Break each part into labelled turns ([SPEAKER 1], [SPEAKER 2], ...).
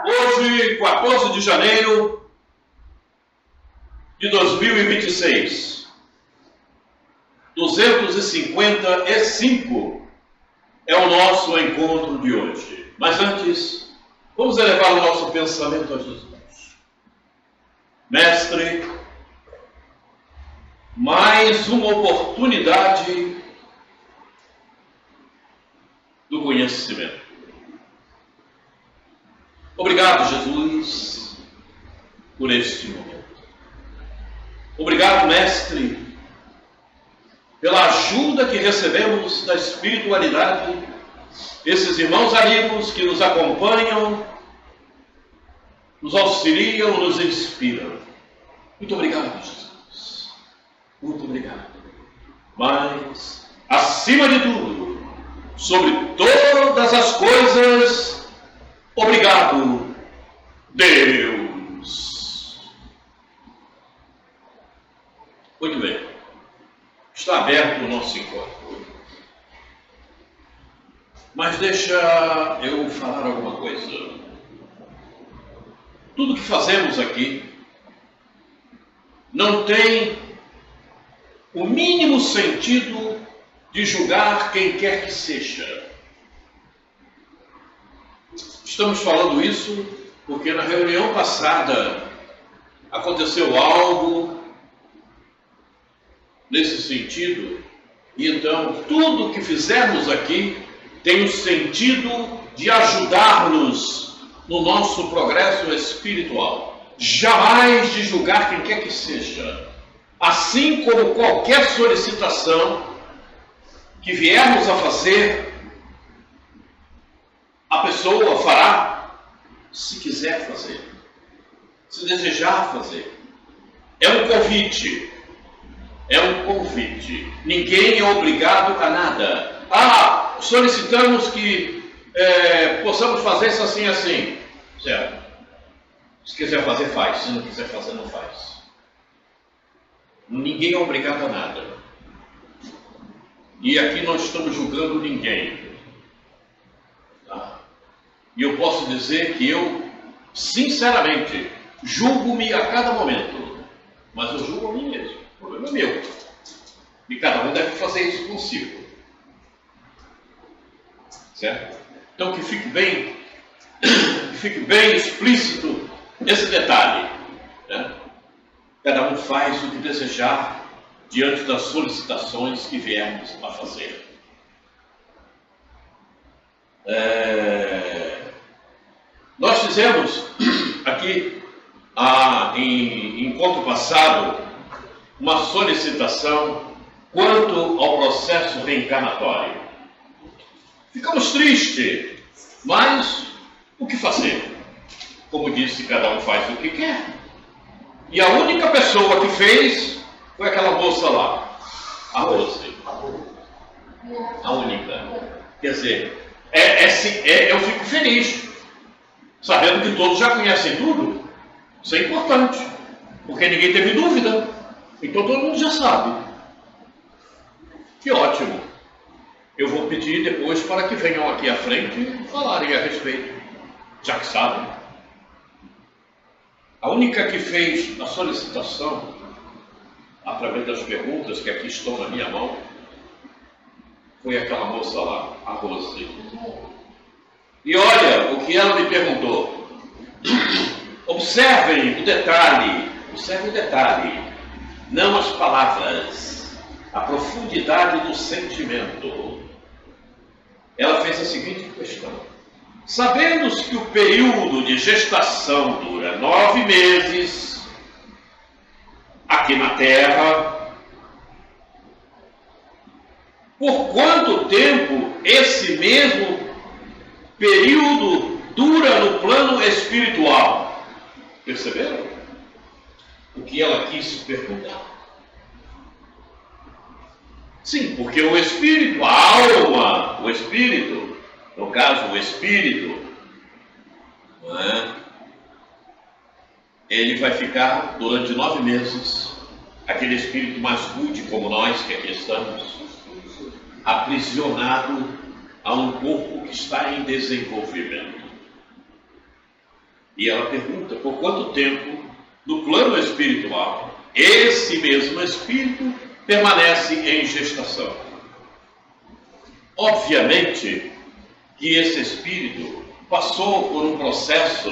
[SPEAKER 1] Hoje, 14 de janeiro de 2026, 255 é o nosso encontro de hoje. Mas antes, vamos elevar o nosso pensamento a Jesus. Mestre, mais uma oportunidade do conhecimento. Obrigado, Jesus, por este momento. Obrigado, Mestre, pela ajuda que recebemos da espiritualidade, esses irmãos amigos que nos acompanham, nos auxiliam, nos inspiram. Muito obrigado, Jesus. Muito obrigado. Mas, acima de tudo, sobre todas as coisas, obrigado, Deus. Muito bem. Está aberto o nosso encontro. Mas deixa eu falar alguma coisa. Tudo que fazemos aqui não tem o mínimo sentido de julgar quem quer que seja. Estamos falando isso porque na reunião passada aconteceu algo nesse sentido, e então tudo que fizermos aqui tem o sentido de ajudar-nos no nosso progresso espiritual, jamais de julgar quem quer que seja, assim como qualquer solicitação que viermos a fazer, a pessoa fará se quiser fazer, se desejar fazer. É um convite. É um convite. Ninguém é obrigado a nada. Solicitamos que possamos fazer isso assim, assim. Certo. Se quiser fazer, faz. Se não quiser fazer, não faz. Ninguém é obrigado a nada. E aqui não estamos julgando ninguém. Tá? E eu posso dizer que eu, sinceramente, julgo-me a cada momento. Mas eu julgo a mim mesmo. O problema é meu. E cada um deve fazer isso consigo. Certo? Então que fique bem explícito esse detalhe. Né? Cada um faz o que desejar diante das solicitações que viermos a fazer. Nós fizemos aqui, em encontro passado, uma solicitação quanto ao processo reencarnatório. Ficamos tristes, mas o que fazer? Como disse, cada um faz o que quer. E a única pessoa que fez foi aquela moça lá, a Rose. A única. Quer dizer, eu fico feliz, sabendo que todos já conhecem tudo. Isso é importante, porque ninguém teve dúvida. Então todo mundo já sabe. Que ótimo. Eu vou pedir depois para que venham aqui à frente e falarem a respeito, já que sabem. A única que fez a solicitação, através das perguntas que aqui estão na minha mão, foi aquela moça lá, a Rose. E olha o que ela me perguntou. Observem o detalhe, não as palavras, a profundidade do sentimento. Ela fez a seguinte questão: sabendo que o período de gestação dura 9 meses aqui na Terra, por quanto tempo esse mesmo período dura no plano espiritual? Perceberam o que ela quis perguntar? Sim, porque o espírito, a alma, o espírito, no caso o espírito, não é? Ele vai ficar durante 9 meses, aquele espírito mais rude como nós que aqui estamos, aprisionado a um corpo que está em desenvolvimento. E ela pergunta por quanto tempo, no plano espiritual, esse mesmo espírito permanece em gestação. Obviamente que esse espírito passou por um processo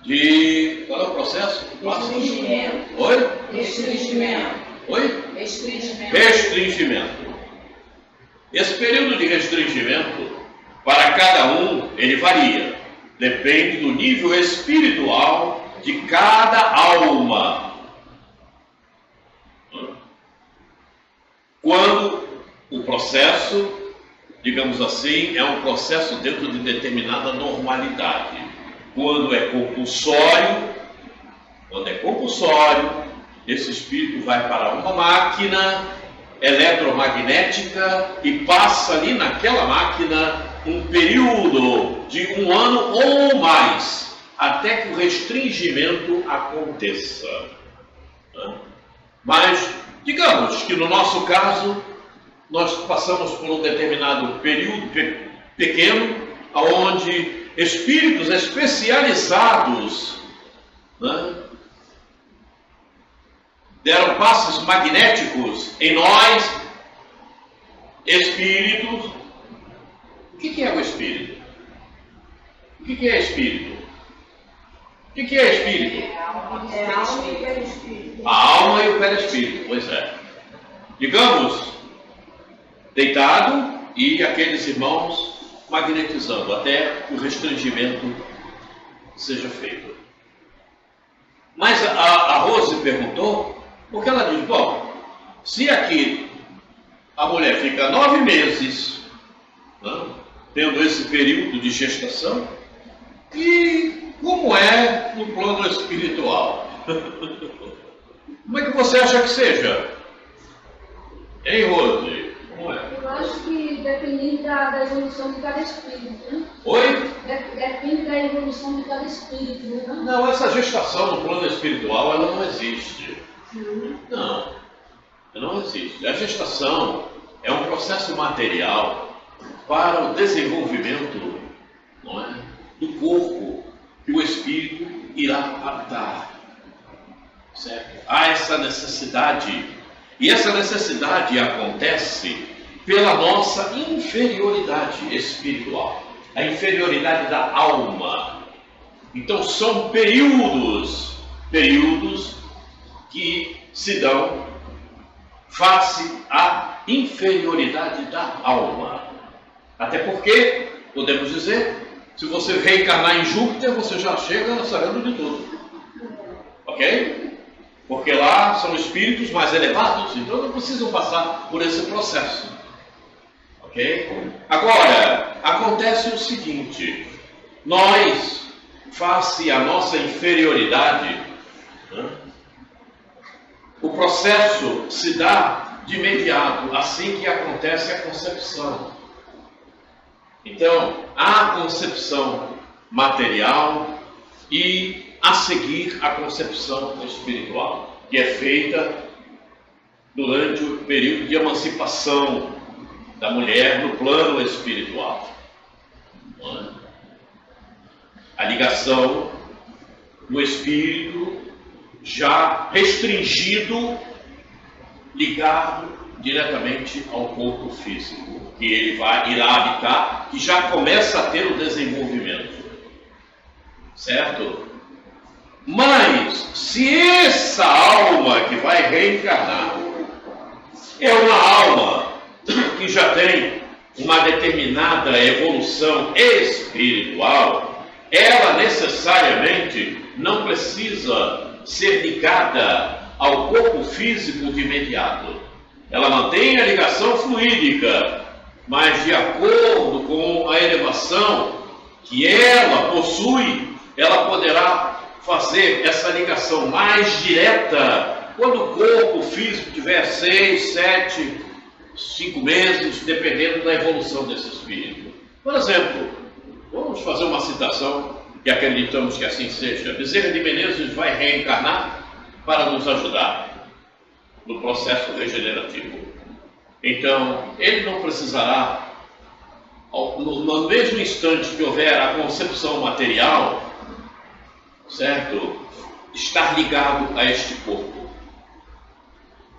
[SPEAKER 1] de... Qual é o processo?
[SPEAKER 2] Restringimento.
[SPEAKER 1] Oi?
[SPEAKER 2] Restringimento.
[SPEAKER 1] Oi?
[SPEAKER 2] Restringimento.
[SPEAKER 1] Restringimento. Esse período de restringimento, para cada um, ele varia. Depende do nível espiritual de cada alma. Quando o processo, digamos assim, é um processo dentro de determinada normalidade. Quando é compulsório, esse espírito vai para uma máquina eletromagnética e passa ali naquela máquina um período de 1 ano ou mais, até que o restringimento aconteça. Mas, digamos que no nosso caso, nós passamos por um determinado período pequeno, onde espíritos especializados deram passes magnéticos em nós, espíritos. O que é o espírito? O que é espírito? O que é espírito?
[SPEAKER 2] É a alma e o perispírito.
[SPEAKER 1] A alma e o perispírito, pois é. Digamos, deitado e aqueles irmãos magnetizando até o restringimento seja feito. Mas a Rose perguntou, porque ela diz, bom, se aqui a mulher fica 9 meses, tendo esse período de gestação, e como é no plano espiritual? Como é que você acha que seja? Hein, Rose? Como é?
[SPEAKER 3] Eu acho que depende da evolução de cada espírito, né?
[SPEAKER 1] Oi?
[SPEAKER 3] Depende da evolução de cada espírito, né?
[SPEAKER 1] Não, essa gestação no plano espiritual, ela não existe. Não, não existe. A gestação é um processo material para o desenvolvimento, não é, do corpo que o espírito irá habitar. Certo? Há essa necessidade. E essa necessidade acontece pela nossa inferioridade espiritual, a inferioridade da alma. Então são períodos que se dão face à inferioridade da alma. Até porque, podemos dizer, se você reencarnar em Júpiter, você já chega sabendo de tudo. Ok? Porque lá são espíritos mais elevados, então não precisam passar por esse processo. Ok? Agora, acontece o seguinte, nós, face à nossa inferioridade, o processo se dá de imediato, assim que acontece a concepção. Então, há a concepção material e a seguir a concepção espiritual, que é feita durante o período de emancipação da mulher no plano espiritual. A ligação do espírito já restringido, ligado diretamente ao corpo físico, que ele irá habitar, que já começa a ter o desenvolvimento. Certo? Mas, se essa alma que vai reencarnar é uma alma que já tem uma determinada evolução espiritual, ela necessariamente não precisa ser ligada ao corpo físico de imediato. Ela mantém a ligação fluídica, mas de acordo com a elevação que ela possui, ela poderá fazer essa ligação mais direta quando o corpo físico tiver 6, 7, 5 meses, dependendo da evolução desse espírito. Por exemplo, vamos fazer uma citação e acreditamos que assim seja. Bezerra de Menezes vai reencarnar para nos ajudar no processo regenerativo. Então, ele não precisará, no mesmo instante que houver a concepção material, certo? Estar ligado a este corpo.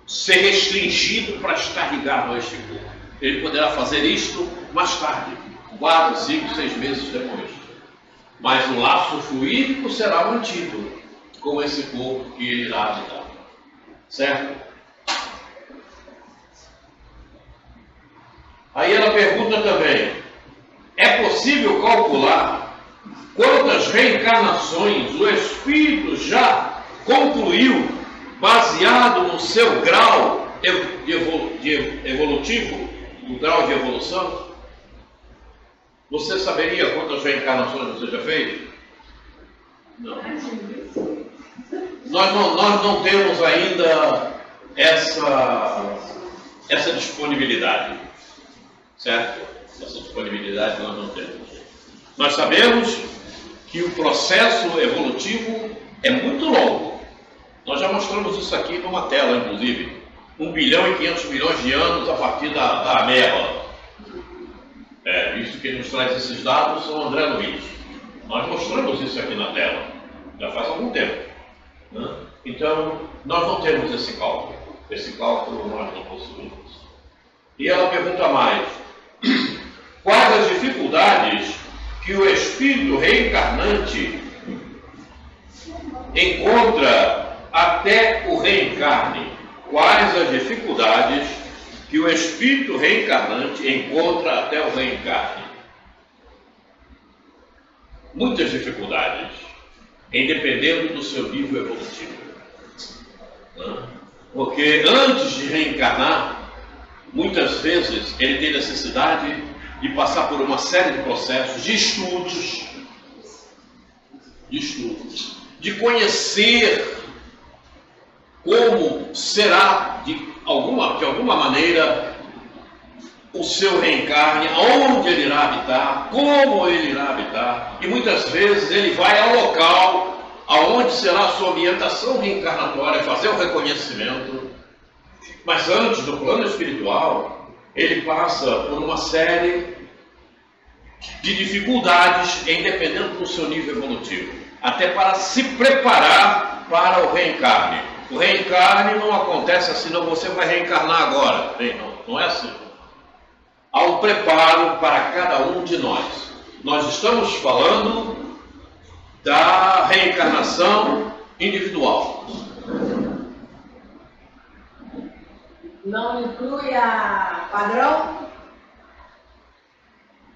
[SPEAKER 1] Ser restringido para estar ligado a este corpo. Ele poderá fazer isto mais tarde, 4, 5, 6 meses depois. Mas o laço fluídico será mantido com esse corpo que ele irá habitar. Certo? Aí ela pergunta também: é possível calcular quantas reencarnações o espírito já concluiu baseado no seu grau evolutivo, no grau de evolução? Você saberia quantas reencarnações você já fez? Não. Nós não temos ainda essa disponibilidade, certo? Essa disponibilidade nós não temos. Nós sabemos que o processo evolutivo é muito longo. Nós já mostramos isso aqui numa tela, inclusive. 1 bilhão e 500 milhões de anos a partir da ameba. Visto que nos traz esses dados são André Luiz. Nós mostramos isso aqui na tela, já faz algum tempo. Né? Então, nós não temos esse cálculo. Esse cálculo nós não possuímos. E ela pergunta mais: quais as dificuldades que o espírito reencarnante encontra até o reencarne? Quais as dificuldades que o espírito reencarnante encontra até o reencarne? Muitas dificuldades, independendo do seu nível evolutivo. Porque antes de reencarnar, muitas vezes ele tem necessidade de passar por uma série de processos, de estudos, de conhecer como será de alguma maneira o seu reencarne, aonde ele irá habitar, como ele irá habitar, e muitas vezes ele vai ao local aonde será a sua ambientação reencarnatória, fazer o reconhecimento. Mas antes, do plano espiritual, ele passa por uma série de dificuldades, independente do seu nível evolutivo, até para se preparar para o reencarne. O reencarne não acontece assim, não, você vai reencarnar agora. Bem, não é assim. Há um preparo para cada um de nós. Nós estamos falando da reencarnação individual.
[SPEAKER 2] Não inclui a padrão?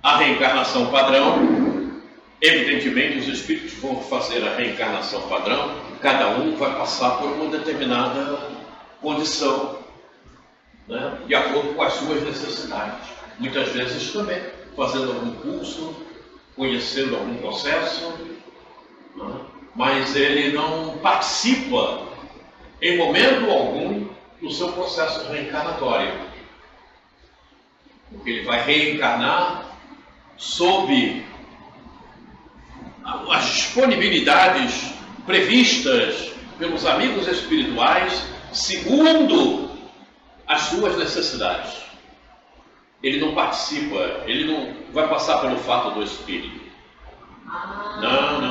[SPEAKER 1] A reencarnação padrão, evidentemente os espíritos vão fazer a reencarnação padrão, cada um vai passar por uma determinada condição, né, de acordo com as suas necessidades. Muitas vezes também fazendo algum curso, conhecendo algum processo, né, mas ele não participa em momento algum do seu processo reencarnatório, porque ele vai reencarnar sob as disponibilidades previstas pelos amigos espirituais, segundo as suas necessidades. Ele não participa, ele não vai passar pelo fato do espírito. Não.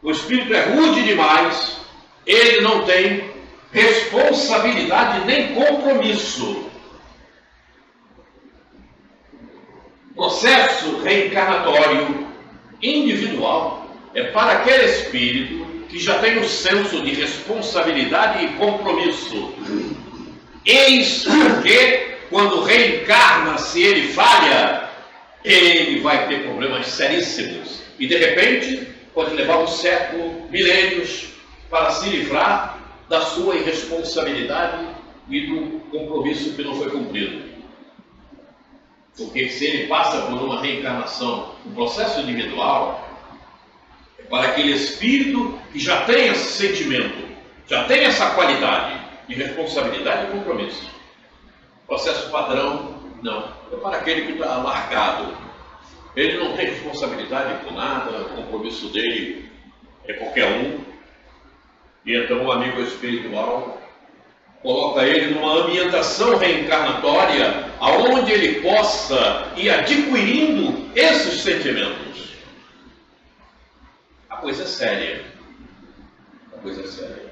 [SPEAKER 1] O espírito é rude demais, ele não tem responsabilidade nem compromisso. Processo reencarnatório individual é para aquele espírito que já tem o senso de responsabilidade e compromisso. Eis porque, quando reencarna, se ele falha, ele vai ter problemas seríssimos. E de repente, pode levar um século, milênios, para se livrar da sua irresponsabilidade e do compromisso que não foi cumprido. Porque se ele passa por uma reencarnação, um processo individual, é para aquele espírito que já tem esse sentimento, já tem essa qualidade de responsabilidade e compromisso. Processo padrão, não. É para aquele que está largado. Ele não tem responsabilidade por nada, o compromisso dele é qualquer um. E então o amigo espiritual coloca ele numa ambientação reencarnatória, aonde ele possa ir adquirindo esses sentimentos. A coisa é séria. A coisa é séria.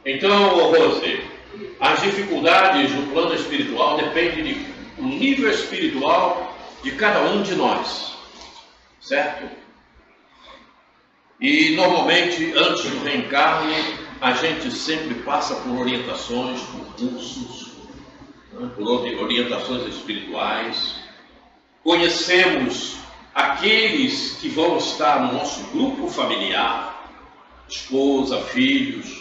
[SPEAKER 1] Então, Rose, as dificuldades no plano espiritual dependem do nível espiritual de cada um de nós, certo? E normalmente, antes do reencarne, a gente sempre passa por orientações, por cursos, né, por orientações espirituais. Conhecemos aqueles que vão estar no nosso grupo familiar, esposa, filhos.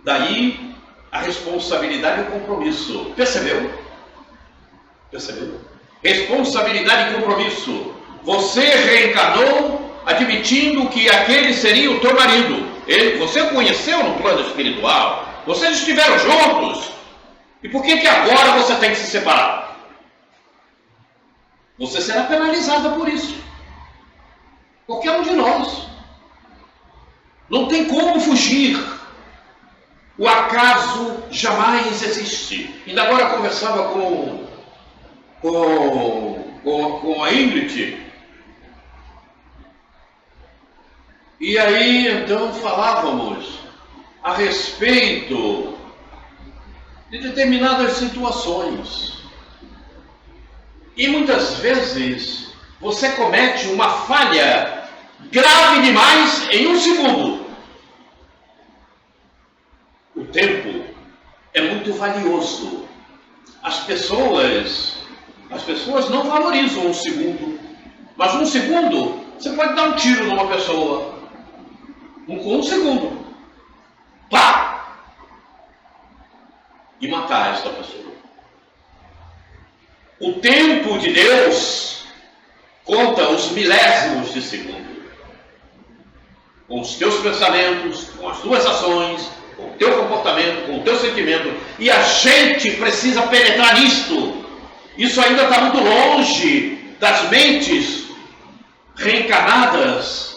[SPEAKER 1] Daí a responsabilidade e o compromisso. Percebeu? Percebeu? Responsabilidade e compromisso. Você reencarnou admitindo que aquele seria o teu marido. Você o conheceu no plano espiritual. Vocês estiveram juntos. E por que agora você tem que se separar? Você será penalizada por isso. Qualquer um de nós. Não tem como fugir. O acaso jamais existe. Ainda agora eu conversava com a Ingrid. E aí então falávamos a respeito de determinadas situações. E muitas vezes você comete uma falha grave demais em um segundo. O tempo é muito valioso. As pessoas não valorizam um segundo. Mas um segundo, você pode dar um tiro numa pessoa. Com um segundo. Pá! E matar esta pessoa. O tempo de Deus conta os milésimos de segundo. Com os teus pensamentos, com as tuas ações, com o teu comportamento, com o teu sentimento. E a gente precisa penetrar nisto. Isso ainda está muito longe das mentes reencarnadas.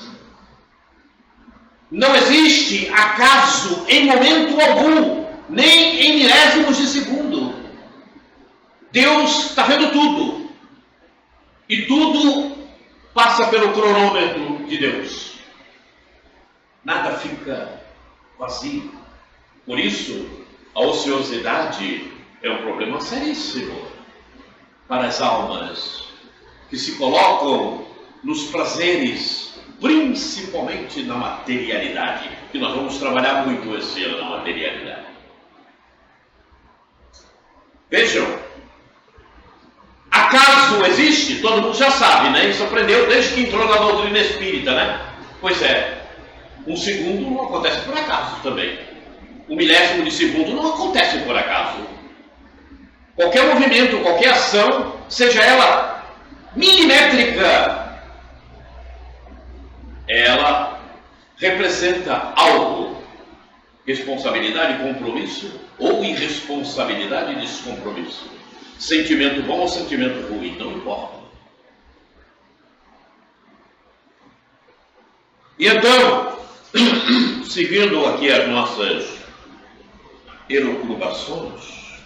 [SPEAKER 1] Não existe acaso em momento algum, nem em milésimos de segundo. Deus está vendo tudo. E tudo passa pelo cronômetro de Deus. Nada fica vazio. Por isso, a ociosidade é um problema seríssimo para as almas que se colocam nos prazeres, principalmente na materialidade, que nós vamos trabalhar muito esse ano na materialidade. Vejam, acaso existe? Todo mundo já sabe, né? Isso aprendeu desde que entrou na doutrina espírita, né? Pois é, um segundo não acontece por acaso também. Um milésimo de segundo não acontece por acaso. Qualquer movimento, qualquer ação, seja ela milimétrica, ela representa algo. Responsabilidade e compromisso, ou irresponsabilidade e descompromisso. Sentimento bom ou sentimento ruim, não importa. E então, seguindo aqui as nossas elucubrações,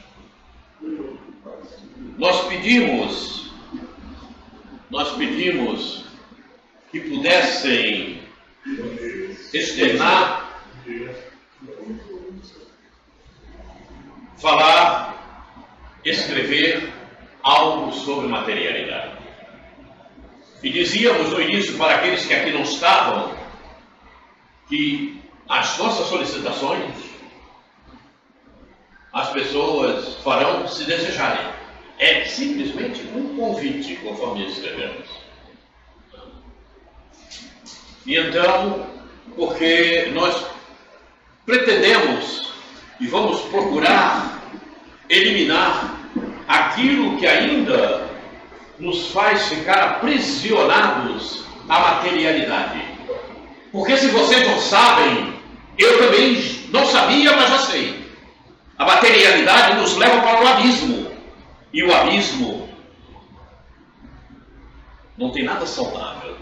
[SPEAKER 1] nós pedimos que pudessem externar, falar, escrever algo sobre materialidade. E dizíamos no início para aqueles que aqui não estavam, que as nossas solicitações as pessoas farão se desejarem. É simplesmente um convite, conforme escrevemos. E então, porque nós pretendemos e vamos procurar eliminar aquilo que ainda nos faz ficar aprisionados à materialidade. Porque se vocês não sabem, eu também não sabia, mas já sei. A materialidade nos leva para o abismo. E o abismo não tem nada saudável.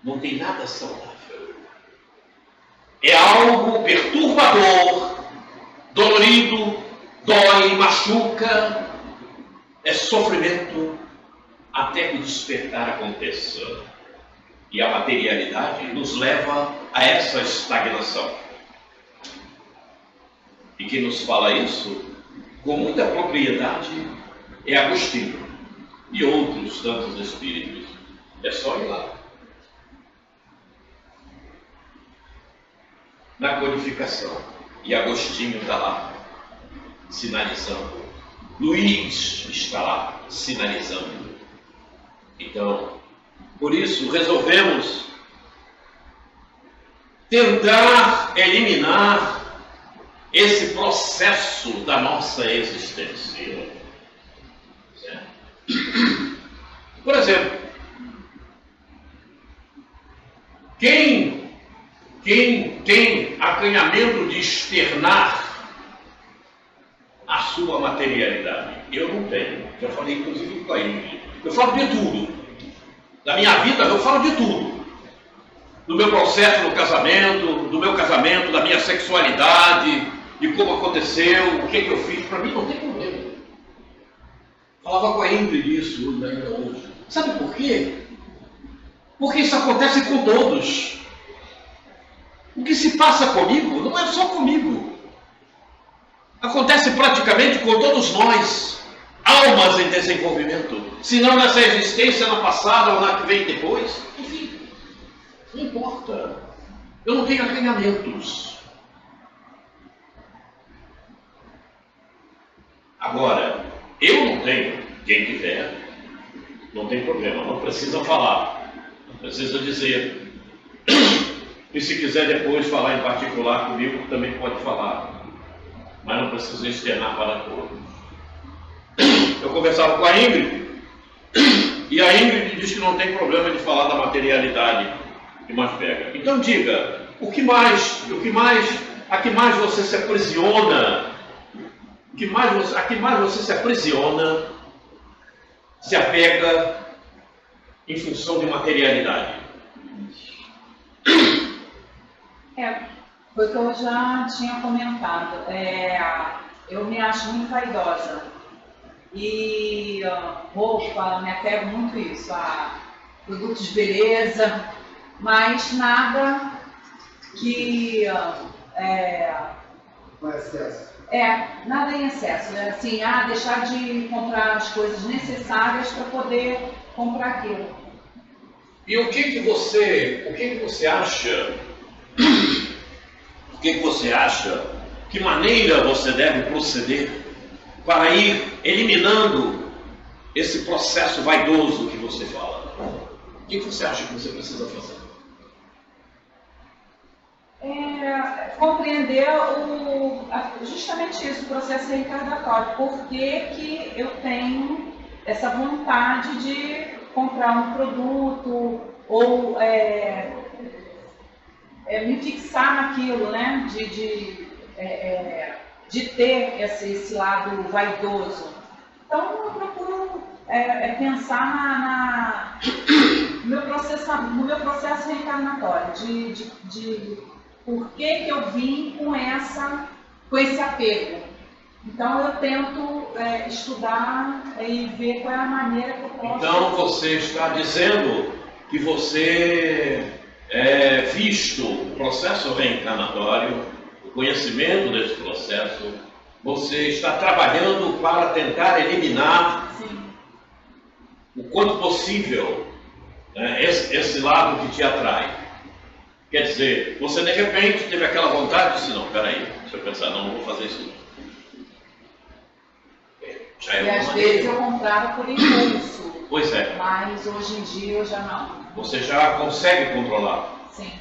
[SPEAKER 1] Não tem nada saudável. é algo perturbador, dolorido, dói, machuca, é sofrimento até que o despertar aconteça. E a materialidade nos leva a essa estagnação. E quem nos fala isso com muita propriedade é Agostinho e outros tantos espíritos. É só ir lá. Na codificação. E Agostinho está lá, sinalizando. Luís está lá, sinalizando. Então, por isso, resolvemos tentar eliminar esse processo da nossa existência. Certo? Por exemplo, quem tem acanhamento de externar a sua materialidade? Eu não tenho. Já falei inclusive com a Ingrid. Eu falo de tudo. Da minha vida eu falo de tudo. Do meu processo no casamento, do meu casamento, da minha sexualidade, de como aconteceu, o que eu fiz. Para mim não tem problema. Falava com a Ingrid isso, né? Sabe por quê? Porque isso acontece com todos. O que se passa comigo não é só comigo. Acontece praticamente com todos nós. Almas em desenvolvimento. Se não nessa existência, na passada ou na que vem depois. Enfim, não importa. Eu não tenho acanhamentos. Agora, eu não tenho. Quem tiver, não tem problema. Não precisa falar. Não precisa dizer. E se quiser depois falar em particular comigo, também pode falar. Mas não precisa externar para todos. Eu conversava com a Ingrid, e a Ingrid diz que não tem problema de falar da materialidade que mais pega. Então diga, a que mais você se aprisiona? A que mais você se aprisiona, se apega em função de materialidade?
[SPEAKER 2] Foi o que eu já tinha comentado. Eu me acho muito vaidosa. E roupa, me apego muito a isso, a produtos de beleza, mas nada que nada em excesso, né? Assim, deixar de comprar as coisas necessárias para poder comprar aquilo.
[SPEAKER 1] E o que você acha? Que maneira você deve proceder para ir eliminando esse processo vaidoso que você fala? O que você acha que você precisa fazer?
[SPEAKER 2] Compreender justamente isso, o processo reencarnatório. Por que eu tenho essa vontade de comprar um produto ou me fixar naquilo, né? De ter esse lado vaidoso. Então eu procuro pensar no meu processo reencarnatório, de por que eu vim com esse apego. Então eu tento estudar e ver qual é a maneira que eu posso...
[SPEAKER 1] Então você está dizendo que você, visto o processo reencarnatório, o conhecimento desse processo, você está trabalhando para tentar eliminar,
[SPEAKER 2] sim,
[SPEAKER 1] o quanto possível, esse lado que te atrai. Quer dizer, você de repente teve aquela vontade e disse, não, peraí, deixa eu pensar, não vou fazer isso.
[SPEAKER 2] E às vezes eu comprava por impulso.
[SPEAKER 1] Pois é.
[SPEAKER 2] Mas hoje em dia eu já não.
[SPEAKER 1] Você já consegue controlar.
[SPEAKER 2] Sim.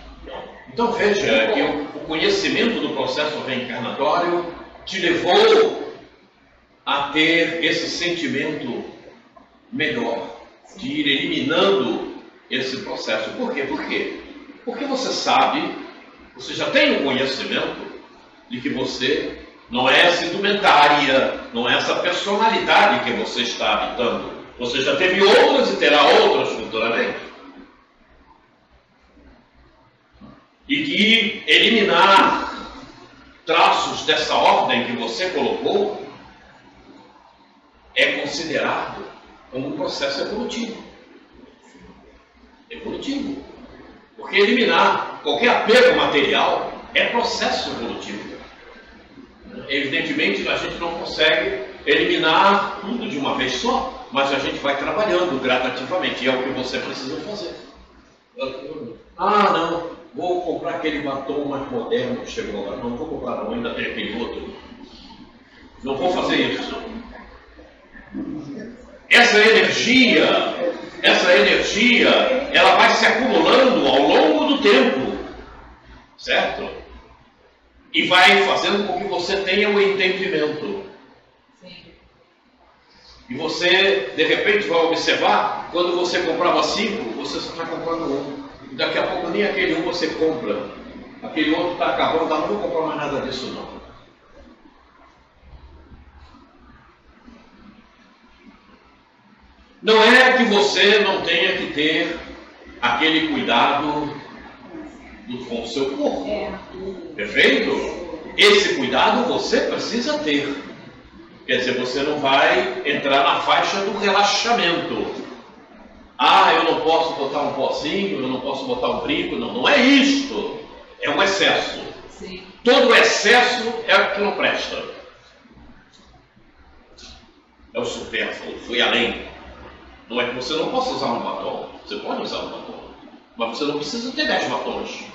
[SPEAKER 1] Então veja que o conhecimento do processo reencarnatório te levou a ter esse sentimento melhor, de ir eliminando esse processo. Por quê? Porque você sabe, você já tem o conhecimento de que você não é essa indumentária, não é essa personalidade que você está habitando. Você já teve outras e terá outras futuramente. e que eliminar traços dessa ordem que você colocou é considerado como um processo evolutivo. Evolutivo. Porque eliminar qualquer apego material é processo evolutivo. Evidentemente, a gente não consegue eliminar tudo de uma vez só, mas a gente vai trabalhando gradativamente, e é o que você precisa fazer. Ah, não, vou comprar aquele batom mais moderno que chegou agora. Não vou comprar não, ainda tem aquele outro. Não vou fazer isso. Essa energia, ela vai se acumulando ao longo do tempo, certo? E vai fazendo com que você tenha um entendimento.
[SPEAKER 2] Sim.
[SPEAKER 1] E você, de repente, vai observar, quando você comprava 5, você só está comprando 1. E daqui a pouco nem aquele 1 você compra. Aquele outro está acabando, não vou comprar mais nada disso não. Não é que você não tenha que ter aquele cuidado com o seu corpo. Perfeito? Esse cuidado você precisa ter. Quer dizer, você não vai entrar na faixa do relaxamento. Ah, eu não posso botar um pozinho, eu não posso botar um brinco. Não, não é isto. É um excesso.
[SPEAKER 2] Sim.
[SPEAKER 1] Todo excesso é o que não presta. É o supérfluo, fui além. Não é que você não possa usar um batom. Você pode usar um batom. Mas você não precisa ter 10 batons.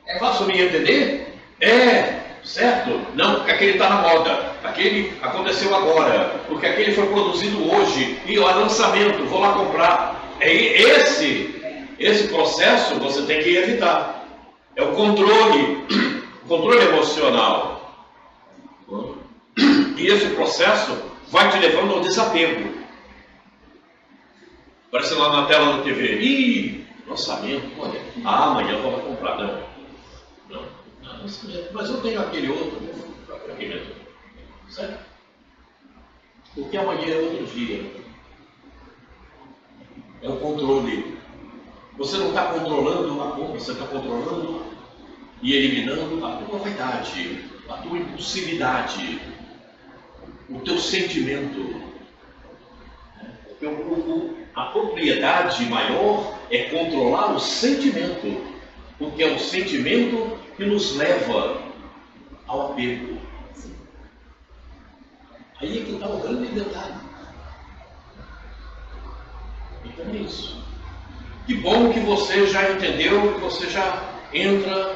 [SPEAKER 1] É fácil me entender? É, certo? Não, porque aquele está na moda. Aquele aconteceu agora. Porque aquele foi produzido hoje. E ó, lançamento, vou lá comprar. Esse processo você tem que evitar. É o controle emocional. E esse processo vai te levando ao desapego. Aparece lá na tela da TV. Ih, lançamento, olha. Ah, amanhã eu vou lá comprar. Não, mas eu tenho aquele outro. Vou comprar aquele mesmo. Certo? Porque amanhã é outro dia. É o controle. Você não está controlando a compra, você está controlando e eliminando a tua vaidade, a tua impulsividade, o teu sentimento. A propriedade maior é controlar o sentimento, porque é o sentimento que nos leva ao apego. Aí é que está o grande detalhe. Então é isso. Que bom que você já entendeu, que você já entra,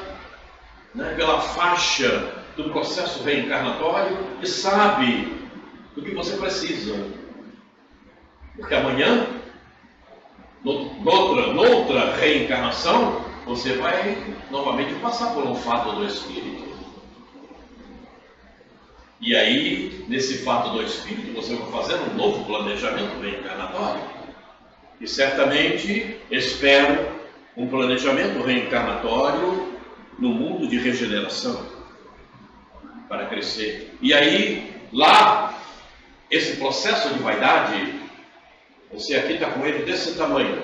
[SPEAKER 1] né, pela faixa do processo reencarnatório e sabe do que você precisa. Porque amanhã, noutra reencarnação, você vai novamente passar por um fato do espírito. E aí, nesse fato do espírito, você vai fazer um novo planejamento reencarnatório. E certamente espero um planejamento reencarnatório no mundo de regeneração para crescer. E aí, lá, esse processo de vaidade, você aqui está com ele desse tamanho.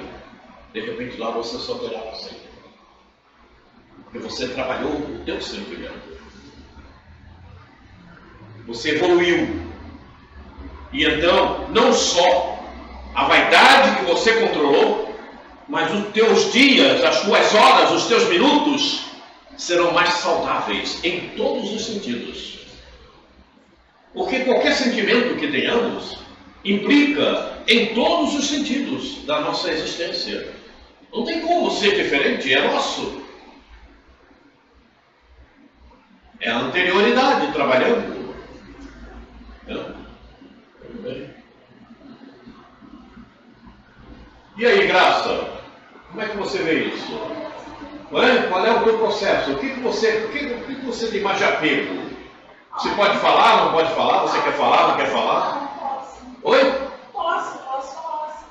[SPEAKER 1] De repente lá você só terá você. Porque você trabalhou o teu sentimento. Você evoluiu. E então, não só a vaidade que você controlou, mas os teus dias, as tuas horas, os teus minutos serão mais saudáveis em todos os sentidos. Porque qualquer sentimento que tenhamos implica em todos os sentidos da nossa existência. Não tem como ser diferente, é nosso. É a anterioridade trabalhando. Tudo bem. E aí, Graça? Como é que você vê isso? Qual é o teu processo? O que você tem mais de apego? Você pode falar, não pode falar? Você quer falar, não quer falar? Oi?
[SPEAKER 4] Posso falar assim.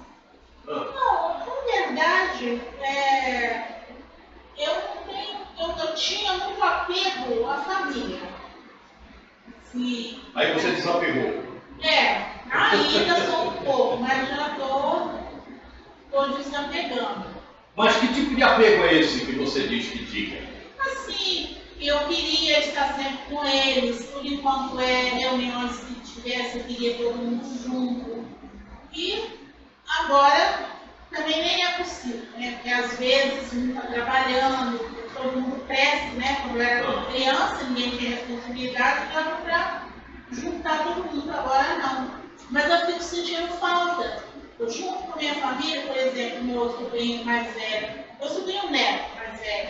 [SPEAKER 4] Não, na verdade, eu tinha muito apego à família.
[SPEAKER 1] Aí você desapegou.
[SPEAKER 4] Ainda sou um pouco, mas já estou desapegando.
[SPEAKER 1] Mas que tipo de apego é esse que você diz que tinha?
[SPEAKER 4] Assim, eu queria estar sempre com eles, por enquanto reuniões que tivesse, eu queria todo mundo junto. E agora também nem é possível, né? Porque às vezes um está trabalhando, todo mundo cresce, né? Quando eu era criança, ninguém tinha responsabilidade, dava para juntar todo mundo, agora não. Mas eu fico sentindo falta. Eu junto com a minha família, por exemplo, meu sobrinho mais velho, meu sobrinho neto mais velho,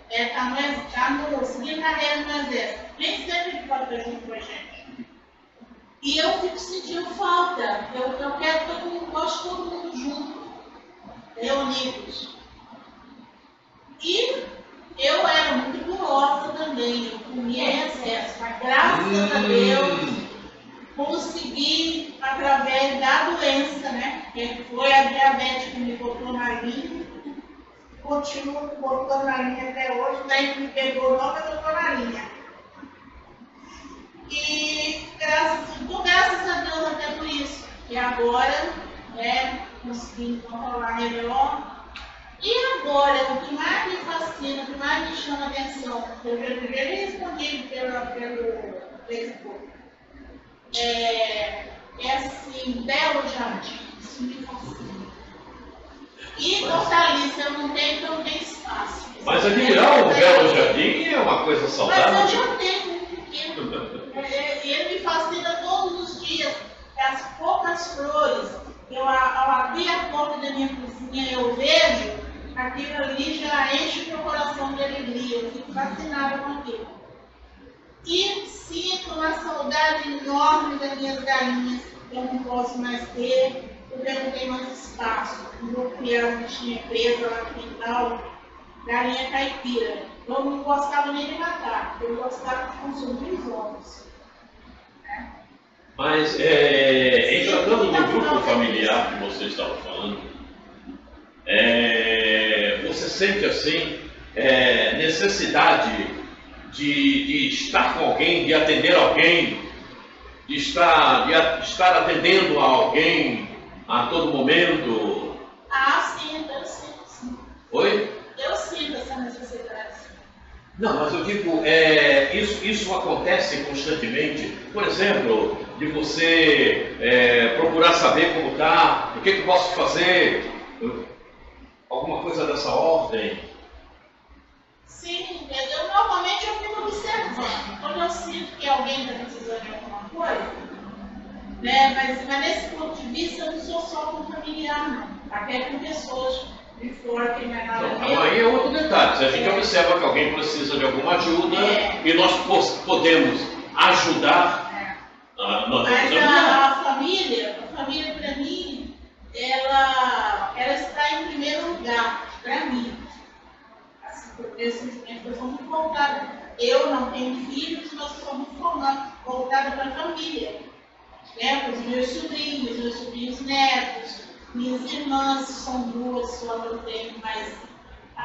[SPEAKER 4] está seguindo carreira no exército, nem sempre ele pode estar junto com a gente. E eu fico sentindo falta. Eu quero todo mundo, gosto de todo mundo junto, reunidos. E eu era muito gulosa também, eu comia em excesso, mas graças a Deus consegui, através da doença, né? Que foi a diabetes que me botou na linha, continua me botando na linha até hoje, daí me pegou não, mas eu estou na linha. E graças a Deus até por isso. E agora, né, consegui controlar melhor. E agora, o que mais me fascina, o que mais me chama a atenção, eu já respondi pelo Facebook. É assim, Belo Jardim, isso me fascina. E Hortaliça, eu não tenho espaço.
[SPEAKER 1] Mas admirar o Belo Jardim é uma coisa saudável.
[SPEAKER 4] Mas eu já tenho um pequeno. Ele me fascina todos os dias. As poucas flores, ao abrir a porta da minha cozinha, eu vejo, aquilo ali já enche o meu coração de alegria. Eu fico fascinada com aquilo. E sinto uma saudade enorme das minhas galinhas, que eu não posso mais ter, porque eu não tenho mais espaço. Eu vou criar as bichinhas presas lá no quintal, galinha caipira. Eu não gostava nem de matar, eu gostava de consumir os ovos.
[SPEAKER 1] Mas, entrando no grupo familiar que você estava falando, você sente assim, necessidade de estar com alguém, de atender alguém, de estar atendendo a alguém a todo momento?
[SPEAKER 4] Ah, sim, eu sinto, sim.
[SPEAKER 1] Oi?
[SPEAKER 4] Eu sinto essa necessidade.
[SPEAKER 1] Não, mas eu digo, isso acontece constantemente. Por exemplo, de você procurar saber como está, o que eu posso fazer, alguma coisa dessa ordem.
[SPEAKER 4] Sim, normalmente eu fico observando. Quando eu sinto que alguém está precisando de alguma coisa, né, mas nesse ponto de vista eu não sou só com familiar, não. Até com pessoas de fora que não é nada
[SPEAKER 1] Então, aí é outro detalhe. Se a gente observa que alguém precisa de alguma ajuda e nós podemos ajudar, nós
[SPEAKER 4] mas
[SPEAKER 1] vamos ajudar.
[SPEAKER 4] a família para mim, ela está em primeiro lugar, para mim. Assim, porque esses eu sou muito voltada. Eu não tenho filhos, mas sou muito voltada para a família. Né? Para os meus sobrinhos netos, minhas irmãs, são duas só que eu tenho, mas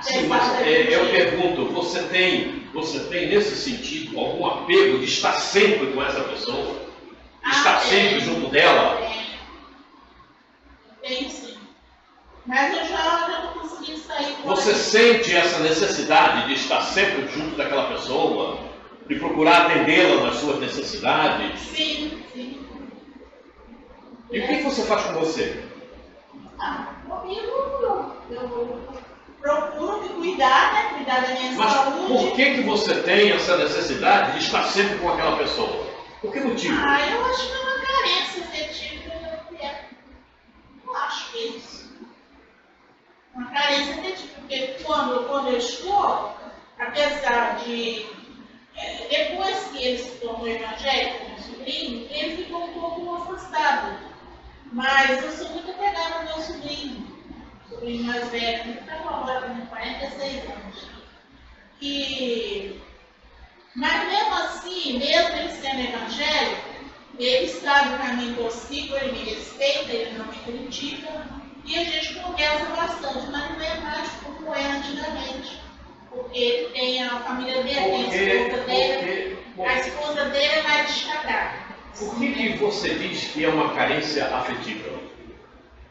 [SPEAKER 1] Sim, mas eu pergunto, você tem nesse sentido algum apego de estar sempre com essa pessoa? De estar sempre junto dela?
[SPEAKER 4] Tenho sim. Mas eu já estou conseguindo sair com
[SPEAKER 1] Você sente essa necessidade de estar sempre junto daquela pessoa? De procurar atendê-la nas suas necessidades?
[SPEAKER 4] Sim, sim.
[SPEAKER 1] E o que você faz com você?
[SPEAKER 4] Comigo eu procuro me cuidar, né? Cuidar da minha
[SPEAKER 1] Mas
[SPEAKER 4] saúde.
[SPEAKER 1] por que você tem essa necessidade de estar sempre com aquela pessoa? Por que motivo?
[SPEAKER 4] Eu acho que é uma carência afetiva. Eu acho que é isso. Uma carência afetiva. Porque quando eu estou, apesar de... depois que ele se tornou evangélico, meu sobrinho, ele ficou um pouco afastado. Mas eu sou muito apegada ao meu sobrinho mais velho, que está agora com 46 anos. Mas mesmo assim, mesmo ele sendo evangélico, ele sabe o caminho que eu sigo, ele me respeita, ele não me critica, e a gente conversa bastante, mas não é mais como era antigamente. Porque ele tem a família dele, a esposa dele é mais destacada.
[SPEAKER 1] Por que você diz que é uma carência afetiva?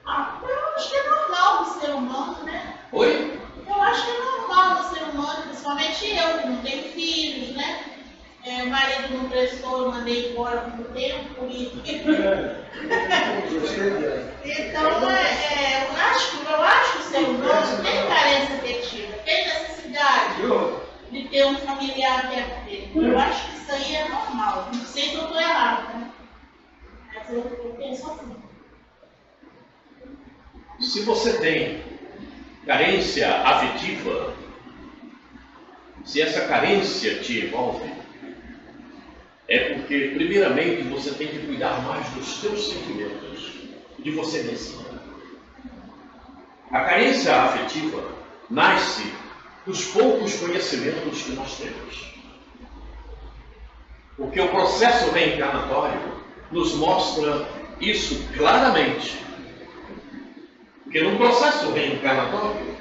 [SPEAKER 4] Eu acho que é normal do ser humano, né?
[SPEAKER 1] Oi?
[SPEAKER 4] acho que é normal no ser humano, principalmente eu, que não tenho filhos, né? O marido não prestou, eu mandei embora por tempo. Então, eu acho que o ser humano tem carência afetiva, tem necessidade de ter um familiar perto dele. Eu acho que isso aí é normal. Não sei se eu estou errado, né? Mas eu penso assim.
[SPEAKER 1] Se você tem carência afetiva, se essa carência te envolve, é porque, primeiramente, você tem que cuidar mais dos seus sentimentos, de você mesmo. A carência afetiva nasce dos poucos conhecimentos que nós temos. Porque o processo reencarnatório nos mostra isso claramente. Porque no processo reencarnatório,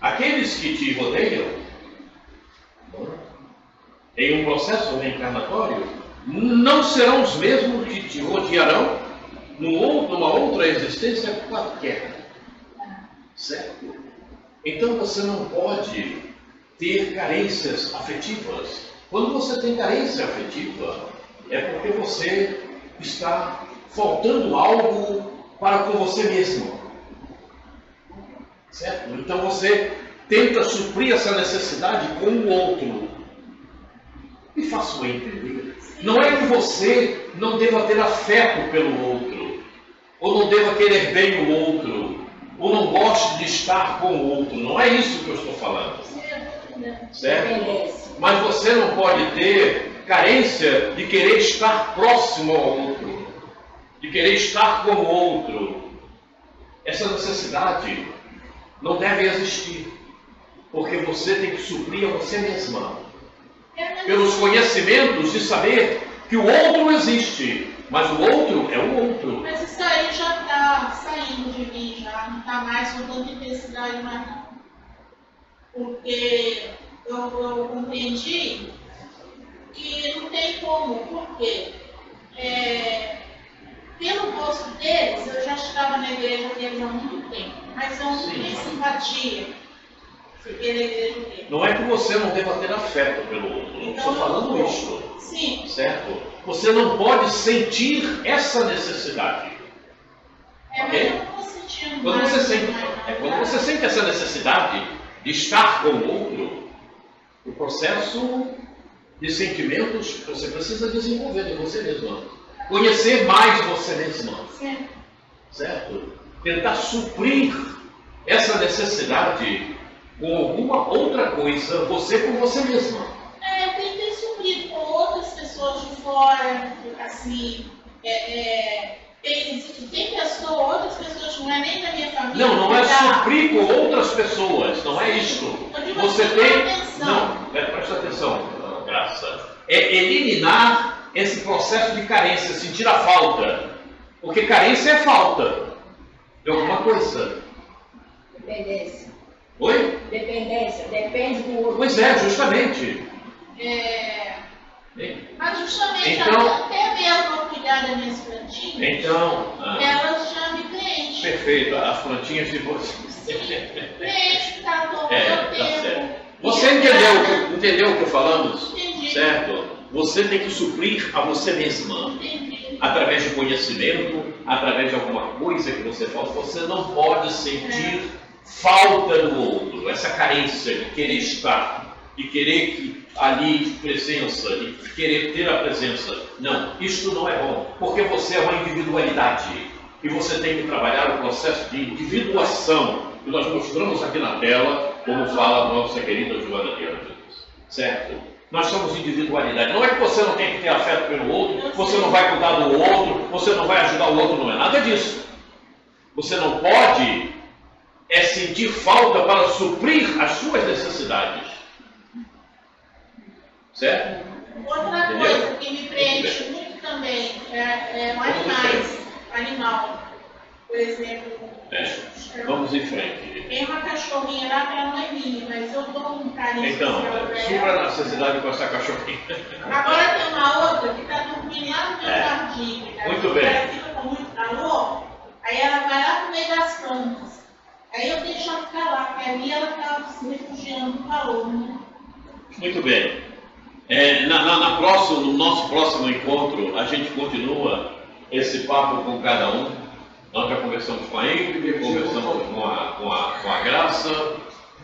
[SPEAKER 1] aqueles que te rodeiam, em um processo reencarnatório, não serão os mesmos que te rodearão numa outra existência qualquer. Certo? Então você não pode ter carências afetivas. Quando você tem carência afetiva, é porque você está faltando algo para com você mesmo. Certo? Então você tenta suprir essa necessidade com o outro. Me faço entender. Não é que você não deva ter afeto pelo outro, ou não deva querer bem o outro, ou não goste de estar com o outro. Não é isso que eu estou falando. Certo? Mas você não pode ter carência de querer estar próximo ao outro, de querer estar com o outro. Essa necessidade não deve existir, porque você tem que suprir a você mesma. Pelos conhecimentos de saber que o outro existe, mas o outro é o outro.
[SPEAKER 4] Mas isso aí já está saindo de mim, já não está mais com tanta intensidade mais não. Porque eu compreendi que não tem como, porque pelo gosto deles, eu já estava na igreja deles há muito tempo, mas eu não tenho simpatia pela igreja deles.
[SPEAKER 1] Não é que você não deva ter afeto pelo outro, não estou falando isso.
[SPEAKER 4] Sim.
[SPEAKER 1] Certo? Você não pode sentir essa necessidade.
[SPEAKER 4] Mas eu não estou sentindo
[SPEAKER 1] quando
[SPEAKER 4] mais.
[SPEAKER 1] Quando você sente essa necessidade de estar com o outro, o processo de sentimentos você precisa desenvolver em você mesmo. Conhecer mais você mesma.
[SPEAKER 4] Sim.
[SPEAKER 1] Certo? Tentar suprir essa necessidade com alguma outra coisa, você com você mesma.
[SPEAKER 4] Eu tentei suprir com outras pessoas de fora, assim, tem outras pessoas que não é nem da minha família.
[SPEAKER 1] Não é suprir com outras pessoas, não é isso. Você tem. Não, presta atenção, graça. É eliminar esse processo de carência, sentir a falta. Porque carência é falta de alguma coisa.
[SPEAKER 5] Dependência.
[SPEAKER 1] Oi?
[SPEAKER 5] Dependência, depende do outro.
[SPEAKER 1] Pois é, justamente.
[SPEAKER 4] Mas justamente
[SPEAKER 1] então,
[SPEAKER 4] até mesmo ao cuidar das minhas plantinhas, elas já me preenchem.
[SPEAKER 1] Perfeito, as plantinhas de você.
[SPEAKER 4] Sim, preenche, tá bom,
[SPEAKER 1] Tá
[SPEAKER 4] tempo.
[SPEAKER 1] certo. Você entendeu o que falamos?
[SPEAKER 4] Entendi.
[SPEAKER 1] Certo? Você tem que suprir a você mesma.
[SPEAKER 4] Entendi.
[SPEAKER 1] Através de conhecimento, através de alguma coisa que você faz. Você não pode sentir falta do outro, essa carência de querer estar, de querer que ali presença, de querer ter a presença. Não, isto não é bom, porque você é uma individualidade e você tem que trabalhar o processo de individuação que nós mostramos aqui na tela, como fala a nossa querida Joana de Anjos. Certo? Nós somos individualidade. Não é que você não tem que ter afeto pelo outro, você não vai cuidar do outro, você não vai ajudar o outro, não é nada disso. Você não pode sentir falta para suprir as suas necessidades. Certo?
[SPEAKER 4] Outra coisa que me preenche muito também é animal. Por exemplo,
[SPEAKER 1] Vamos em frente.
[SPEAKER 4] tem uma cachorrinha lá que ela não é minha, mas eu dou um carinho
[SPEAKER 1] Então,
[SPEAKER 4] especial pra
[SPEAKER 1] supra
[SPEAKER 4] ela.
[SPEAKER 1] a necessidade com essa cachorrinha.
[SPEAKER 4] Agora tem uma outra que está dormindo lá no meu jardim.
[SPEAKER 1] Muito bem.
[SPEAKER 4] Ela fica com muito calor, aí ela vai lá no meio das plantas. Aí eu deixo ela ficar lá, porque ali ela está se refugiando no calor, né?
[SPEAKER 1] Muito bem. No nosso próximo encontro, a gente continua esse papo com cada um. Nós já conversamos com a Ingrid, conversamos com a Graça.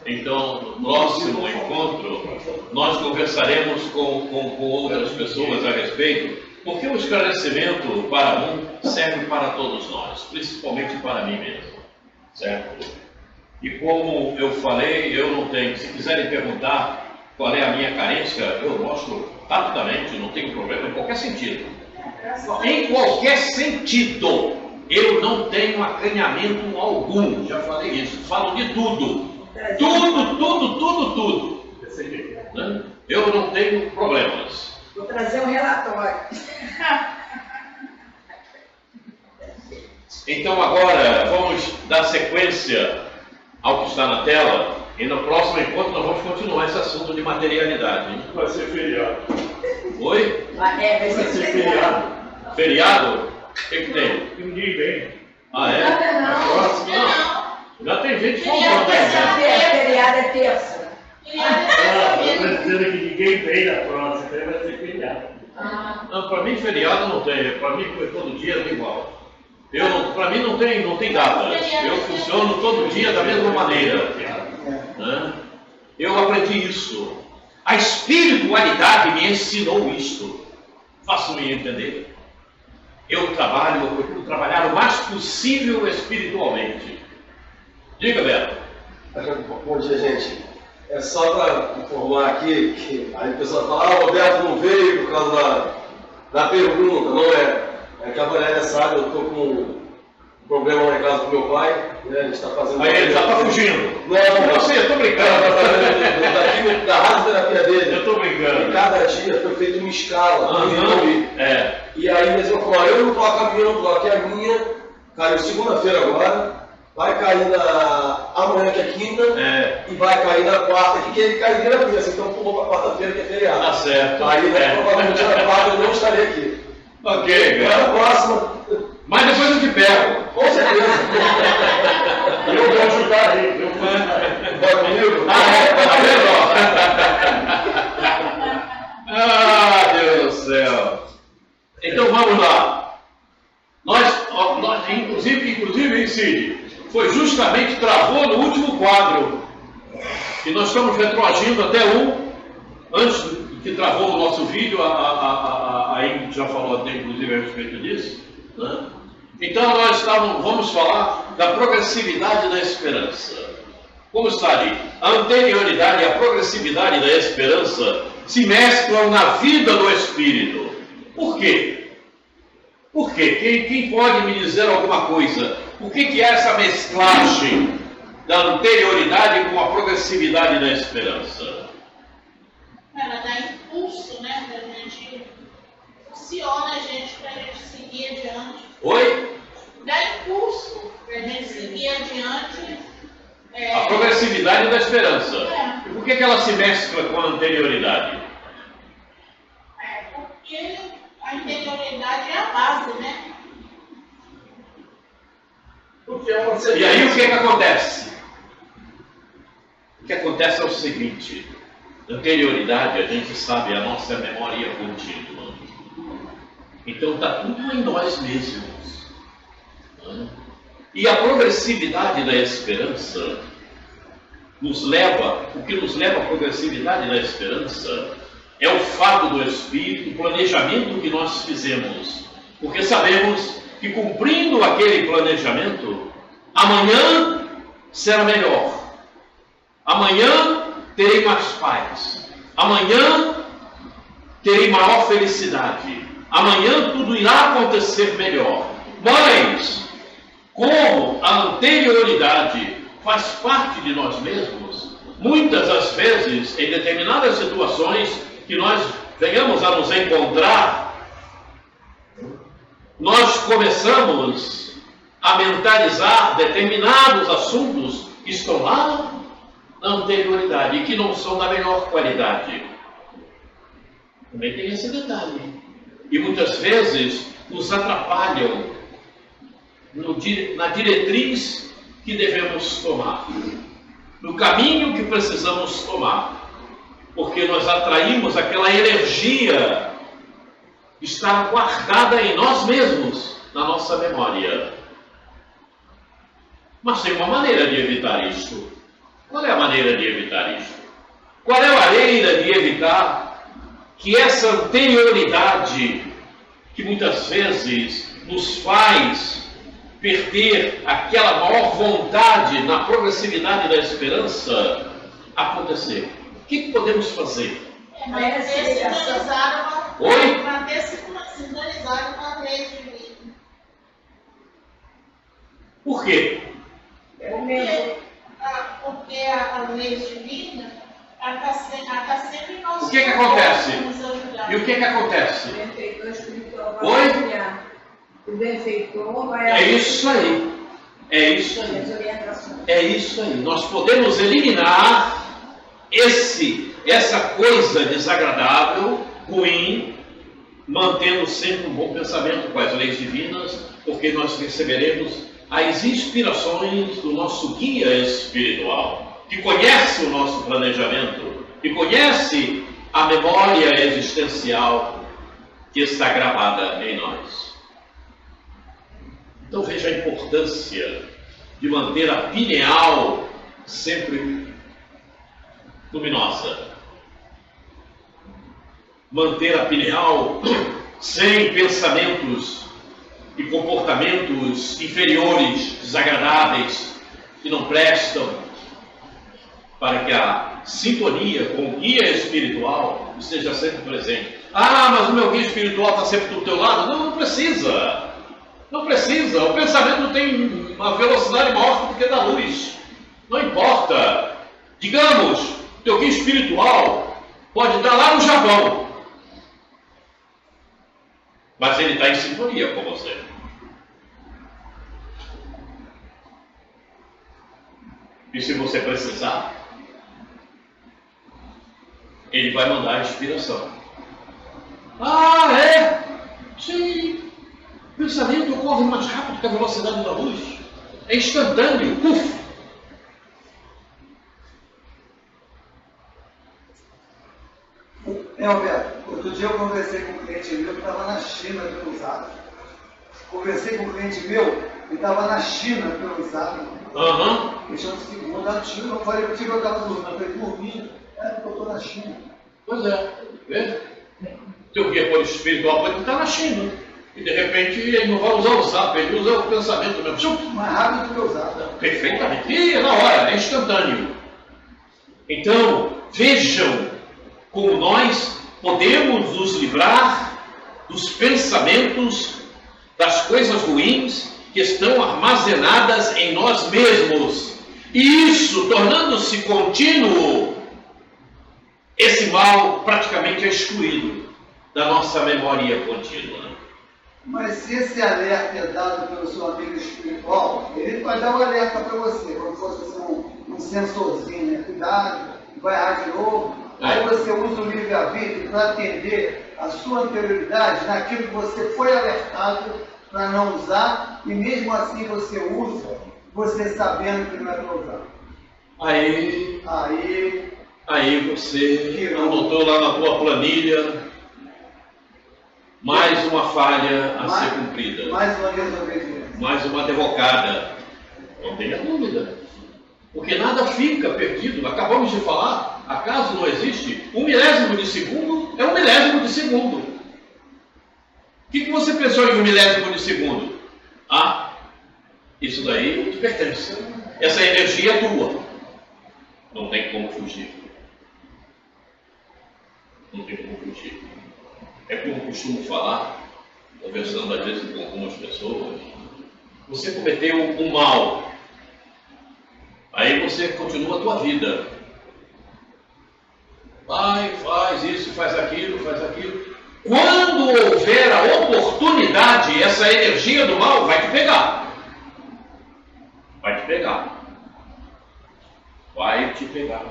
[SPEAKER 1] Então, no próximo encontro, nós conversaremos com outras pessoas a respeito, porque o esclarecimento para um serve para todos nós, principalmente para mim mesmo, certo? E como eu falei, eu não tenho, se quiserem perguntar qual é a minha carência, eu mostro rapidamente, não tenho problema em qualquer sentido. Em qualquer sentido, eu não tenho acanhamento algum, já falei isso, falo de tudo. Tudo. Né? Eu não tenho problemas.
[SPEAKER 5] Vou trazer um relatório.
[SPEAKER 1] Então agora vamos dar sequência ao que está na tela e no próximo encontro nós vamos continuar esse assunto de materialidade. Hein?
[SPEAKER 6] Vai ser feriado.
[SPEAKER 1] Oi?
[SPEAKER 5] Vai ser feriado.
[SPEAKER 1] Feriado? O que tem?
[SPEAKER 6] Ninguém vem.
[SPEAKER 1] Ah, é?
[SPEAKER 4] Não.
[SPEAKER 1] Já tem gente
[SPEAKER 4] Feriado
[SPEAKER 1] faltando aí, né?
[SPEAKER 5] Feriado é terça.
[SPEAKER 6] Eu estou dizendo que ninguém vem na próxima, então vai ser feriado.
[SPEAKER 1] Não, para mim feriado não tem, para mim todo dia é igual. Para mim não tem datas, eu funciono todo dia da mesma maneira. Né? Eu aprendi isso. A espiritualidade me ensinou isto. Faço-me entender. Eu procuro trabalhar o mais possível espiritualmente. Diga, Beto.
[SPEAKER 7] Bom dia, gente. É só para informar aqui que aí o pessoal fala, o Roberto não veio por causa da pergunta, não é? É que a Valéria sabe, eu estou com um problema lá em casa com meu pai, né? A gente está fazendo...
[SPEAKER 1] Aí ele já está fugindo.
[SPEAKER 7] Não,
[SPEAKER 1] Eu sei, eu estou brincando.
[SPEAKER 7] daqui da radioterapia dele.
[SPEAKER 1] Eu estou brincando.
[SPEAKER 7] E cada dia foi feita uma escala. E aí mesmo eu falo, eu não toco a minha, não toco a minha. Caiu segunda-feira agora. Vai cair amanhã, que é quinta, e vai cair na quarta, que ele caiu na terça, então pulou para quarta-feira, que é feriado.
[SPEAKER 1] Tá certo.
[SPEAKER 7] Aí, provavelmente na quarta eu não estarei aqui.
[SPEAKER 1] Ok,
[SPEAKER 7] Mas
[SPEAKER 1] cara.
[SPEAKER 7] na próxima,
[SPEAKER 1] Mas depois eu te pego.
[SPEAKER 7] com certeza.
[SPEAKER 6] Eu vou ajudar aí.
[SPEAKER 7] Vai comigo?
[SPEAKER 1] Tá vendo? Ah, Deus do céu. Então vamos lá. Nós inclusive, Cid, foi justamente travou no último quadro. E nós estamos retroagindo até antes que travou o nosso vídeo, a Ingrid já falou até inclusive a respeito disso. Né? Então nós vamos falar da progressividade da esperança. Como está ali? A anterioridade e a progressividade da esperança se mesclam na vida do Espírito. Por quê? Por quê? Quem pode me dizer alguma coisa? O que é essa mesclagem da anterioridade com a progressividade da esperança?
[SPEAKER 4] Ela dá impulso, né, pra gente, funciona a gente pra gente seguir adiante.
[SPEAKER 1] Oi?
[SPEAKER 4] Dá impulso pra gente seguir adiante.
[SPEAKER 1] A progressividade da esperança.
[SPEAKER 4] É.
[SPEAKER 1] E por que ela se mescla com a anterioridade?
[SPEAKER 4] Porque a interioridade é a base, né?
[SPEAKER 1] E aí o que acontece? O que acontece é o seguinte: anterioridade, a gente sabe, é a nossa memória contínua. Então está tudo em nós mesmos. Né? E a progressividade da esperança o que nos leva à progressividade da esperança é o fato do Espírito, o planejamento que nós fizemos. Porque sabemos que cumprindo aquele planejamento, amanhã será melhor. Amanhã terei mais paz. Amanhã terei maior felicidade. Amanhã tudo irá acontecer melhor. Mas, como a anterioridade faz parte de nós mesmos, muitas das vezes, em determinadas situações que nós venhamos a nos encontrar, nós começamos a mentalizar determinados assuntos que estão lá na anterioridade e que não são da melhor qualidade. Também tem esse detalhe. E muitas vezes nos atrapalham na diretriz que devemos tomar. no caminho que precisamos tomar, porque nós atraímos aquela energia que está guardada em nós mesmos, na nossa memória. Mas tem uma maneira de evitar isso. Qual é a maneira de evitar isso? Qual é a maneira de evitar que essa anterioridade, que muitas vezes nos faz perder aquela maior vontade na progressividade da esperança, acontecer? O que podemos fazer?
[SPEAKER 4] Manter sintonizado com
[SPEAKER 1] Oi?
[SPEAKER 4] manter sintonizado com a lei divina.
[SPEAKER 1] Por quê?
[SPEAKER 4] Porque a lei divina está sempre nós.
[SPEAKER 1] O que acontece?
[SPEAKER 4] Nos ajudar.
[SPEAKER 1] E o que acontece?
[SPEAKER 5] O benfeitor espiritual
[SPEAKER 1] Oi?
[SPEAKER 5] vai auxiliar. O benfeitor vai
[SPEAKER 1] É isso aí. É isso
[SPEAKER 5] as
[SPEAKER 1] aí.
[SPEAKER 5] orientações.
[SPEAKER 1] É isso aí. Nós podemos eliminar essa coisa desagradável, ruim, mantendo sempre um bom pensamento com as leis divinas, porque nós receberemos as inspirações do nosso guia espiritual, que conhece o nosso planejamento, que conhece a memória existencial que está gravada em nós. Então veja a importância de manter a pineal sempre luminosa. Manter a pineal sem pensamentos e comportamentos inferiores, desagradáveis, que não prestam, para que a sintonia com o guia espiritual esteja sempre presente. Ah, mas o meu guia espiritual está sempre do teu lado. Não, não precisa. Não precisa. O pensamento tem uma velocidade maior do que a da luz. Não importa. Digamos, teu guia espiritual pode estar lá no Japão, mas ele está em sintonia com você. E se você precisar, ele vai mandar a inspiração. Ah, é? Sim. O pensamento ocorre mais rápido que a velocidade da luz. É instantâneo. Puf!
[SPEAKER 8] Alberto, outro dia eu conversei com um cliente meu que estava na China pelo Zap. Conversei com um cliente meu que estava na China pelo Zap. Questão de segunda, eu falei contigo que eu estava dormindo. Eu falei, dormindo? É, porque eu estou na China.
[SPEAKER 1] Pois é. Vê? Teu guia espiritual pode estar na China. E de repente ele não vai usar o Zap, ele usa o pensamento mesmo.
[SPEAKER 8] Mais rápido do que o Zap.
[SPEAKER 1] Perfeitamente. E na hora, é instantâneo. Então, vejam como nós podemos nos livrar dos pensamentos, das coisas ruins que estão armazenadas em nós mesmos. E isso, tornando-se contínuo, esse mal praticamente é excluído da nossa memória contínua.
[SPEAKER 8] Mas se esse alerta é dado pelo seu amigo espiritual, ele vai dar o alerta para você, como se fosse um sensorzinho, né? Cuidado, vai errar de novo. Aí você usa o livre-arbítrio para atender a sua anterioridade naquilo que você foi alertado para não usar, e mesmo assim você usa, você sabendo que não é para usar.
[SPEAKER 1] Aí você anotou lá na tua planilha mais uma falha a ser cumprida.
[SPEAKER 8] Mais uma desobediência.
[SPEAKER 1] Mais uma derrocada. Não tenha dúvida. Porque nada fica perdido. Acabamos de falar, acaso não existe? 1/1000 de segundo é 1/1000 de segundo. O que você pensou em 1/1000 de segundo? Ah, isso daí te pertence. Essa energia é tua. Não tem como fugir. Não tem como fugir. É como eu costumo falar, conversando às vezes com algumas pessoas, você cometeu um mal, aí você continua a tua vida. Vai, faz isso, faz aquilo. Quando houver a oportunidade, essa energia do mal vai te pegar. Vai te pegar. Vai te pegar.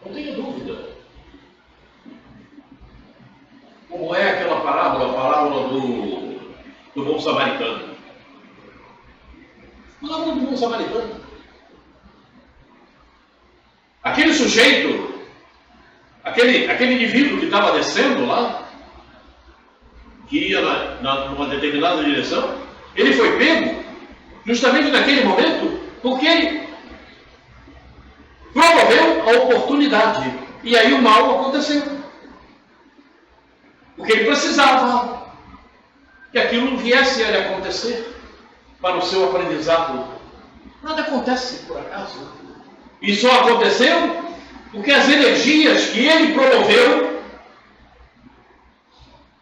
[SPEAKER 1] Não tenha dúvida. Como é aquela parábola, a parábola do bom samaritano? A parábola do bom samaritano. sujeito, aquele indivíduo que estava descendo lá, que ia numa determinada direção, ele foi pego justamente naquele momento porque ele promoveu a oportunidade. E aí o mal aconteceu. Porque ele precisava que aquilo viesse a lhe acontecer para o seu aprendizado. Nada acontece por acaso. E só aconteceu porque as energias que ele promoveu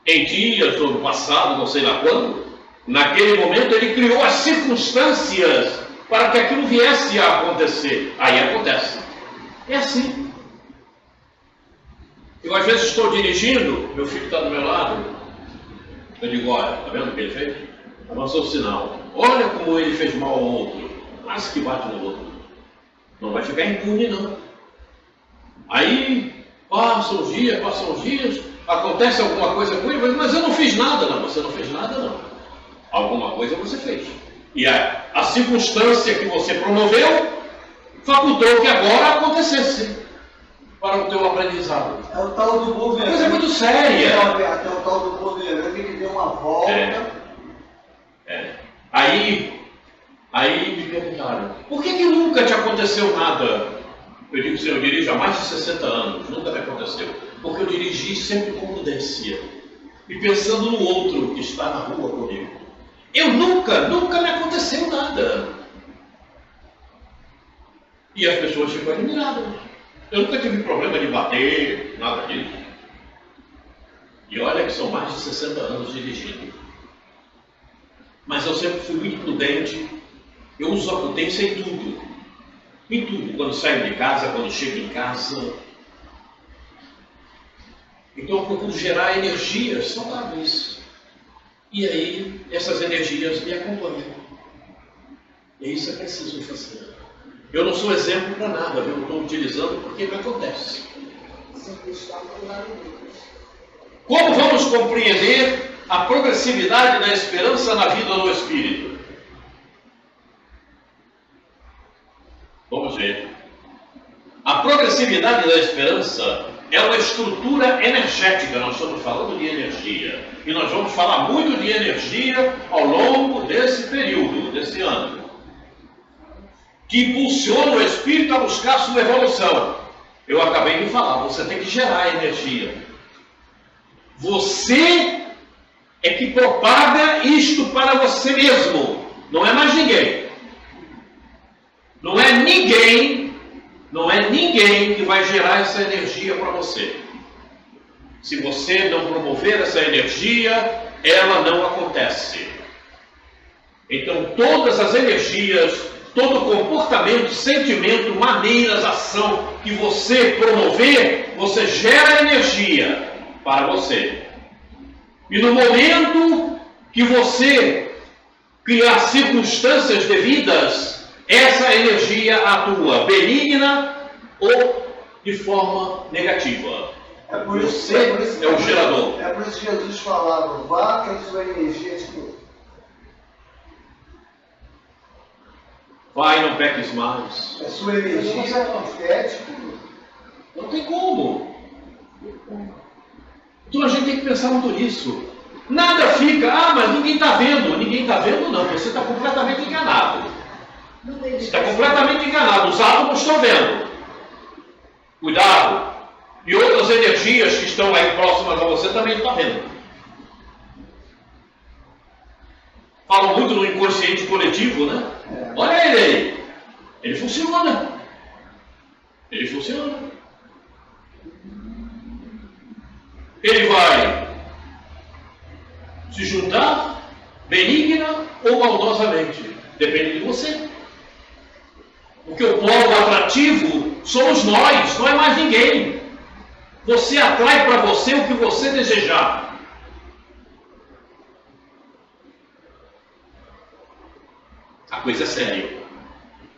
[SPEAKER 1] em dias ou no passado, não sei lá quando, naquele momento ele criou as circunstâncias para que aquilo viesse a acontecer. Aí acontece. É assim. Eu às vezes estou dirigindo, meu filho está do meu lado, eu digo, olha, está vendo o que ele fez? Avançou o sinal. Olha como ele fez mal ao outro. Quase que bate no outro. Não vai ficar impune, não. Aí, passam os dias, acontece alguma coisa com ele, mas eu não fiz nada. Não, você não fez nada, não. Alguma coisa você fez. E a circunstância que você promoveu facultou que agora acontecesse para o teu aprendizado.
[SPEAKER 8] É o tal do governo.
[SPEAKER 1] Uma coisa muito séria.
[SPEAKER 8] É o tal do governo que deu uma volta.
[SPEAKER 1] Aí me perguntaram, por que nunca te aconteceu nada? Eu digo, eu dirijo há mais de 60 anos, nunca me aconteceu. Porque eu dirigi sempre com prudência. E pensando no outro que está na rua comigo. Eu nunca me aconteceu nada. E as pessoas ficam admiradas. Eu nunca tive problema de bater, nada disso. E olha que são mais de 60 anos dirigindo. Mas eu sempre fui muito prudente. Eu uso a prudência em tudo. Em tudo. Quando saio de casa, quando chego em casa. Então eu procuro gerar energias saudáveis. E aí, essas energias me acompanham. E isso é preciso fazer. Eu não sou exemplo para nada, eu estou utilizando porque me acontece. Como vamos compreender a progressividade da esperança na vida do Espírito? Vamos ver. A progressividade da esperança é uma estrutura energética, nós estamos falando de energia. E nós vamos falar muito de energia ao longo desse período, desse ano. Que impulsiona o espírito a buscar sua evolução. Eu acabei de falar, você tem que gerar energia. Você é que propaga isto para você mesmo. Não é mais ninguém. Não é ninguém que vai gerar essa energia para você. Se você não promover essa energia, ela não acontece. Então todas as energias, todo comportamento, sentimento, maneiras, ação que você promover, você gera energia para você. E no momento que você criar circunstâncias devidas, essa energia atua benigna ou de forma negativa.
[SPEAKER 8] É por isso,
[SPEAKER 1] você é o gerador.
[SPEAKER 8] É por isso que Jesus falava, vá que a sua energia tipo,
[SPEAKER 1] vai, não peques mais.
[SPEAKER 8] a sua energia estética.
[SPEAKER 1] Não tem como. Então a gente tem que pensar muito nisso. Nada fica, mas ninguém está vendo. Ninguém está vendo, não. Você está completamente enganado. Você está completamente enganado. Os átomos estão vendo. Cuidado. E outras energias que estão aí próximas a você também estão vendo. Falam muito no inconsciente coletivo, né? Olha ele aí. Ele funciona. Ele funciona. Ele vai se juntar benigna ou maldosamente. Depende de você. Porque o polo atrativo somos nós, não é mais ninguém. Você atrai para você o que você desejar. A coisa é séria.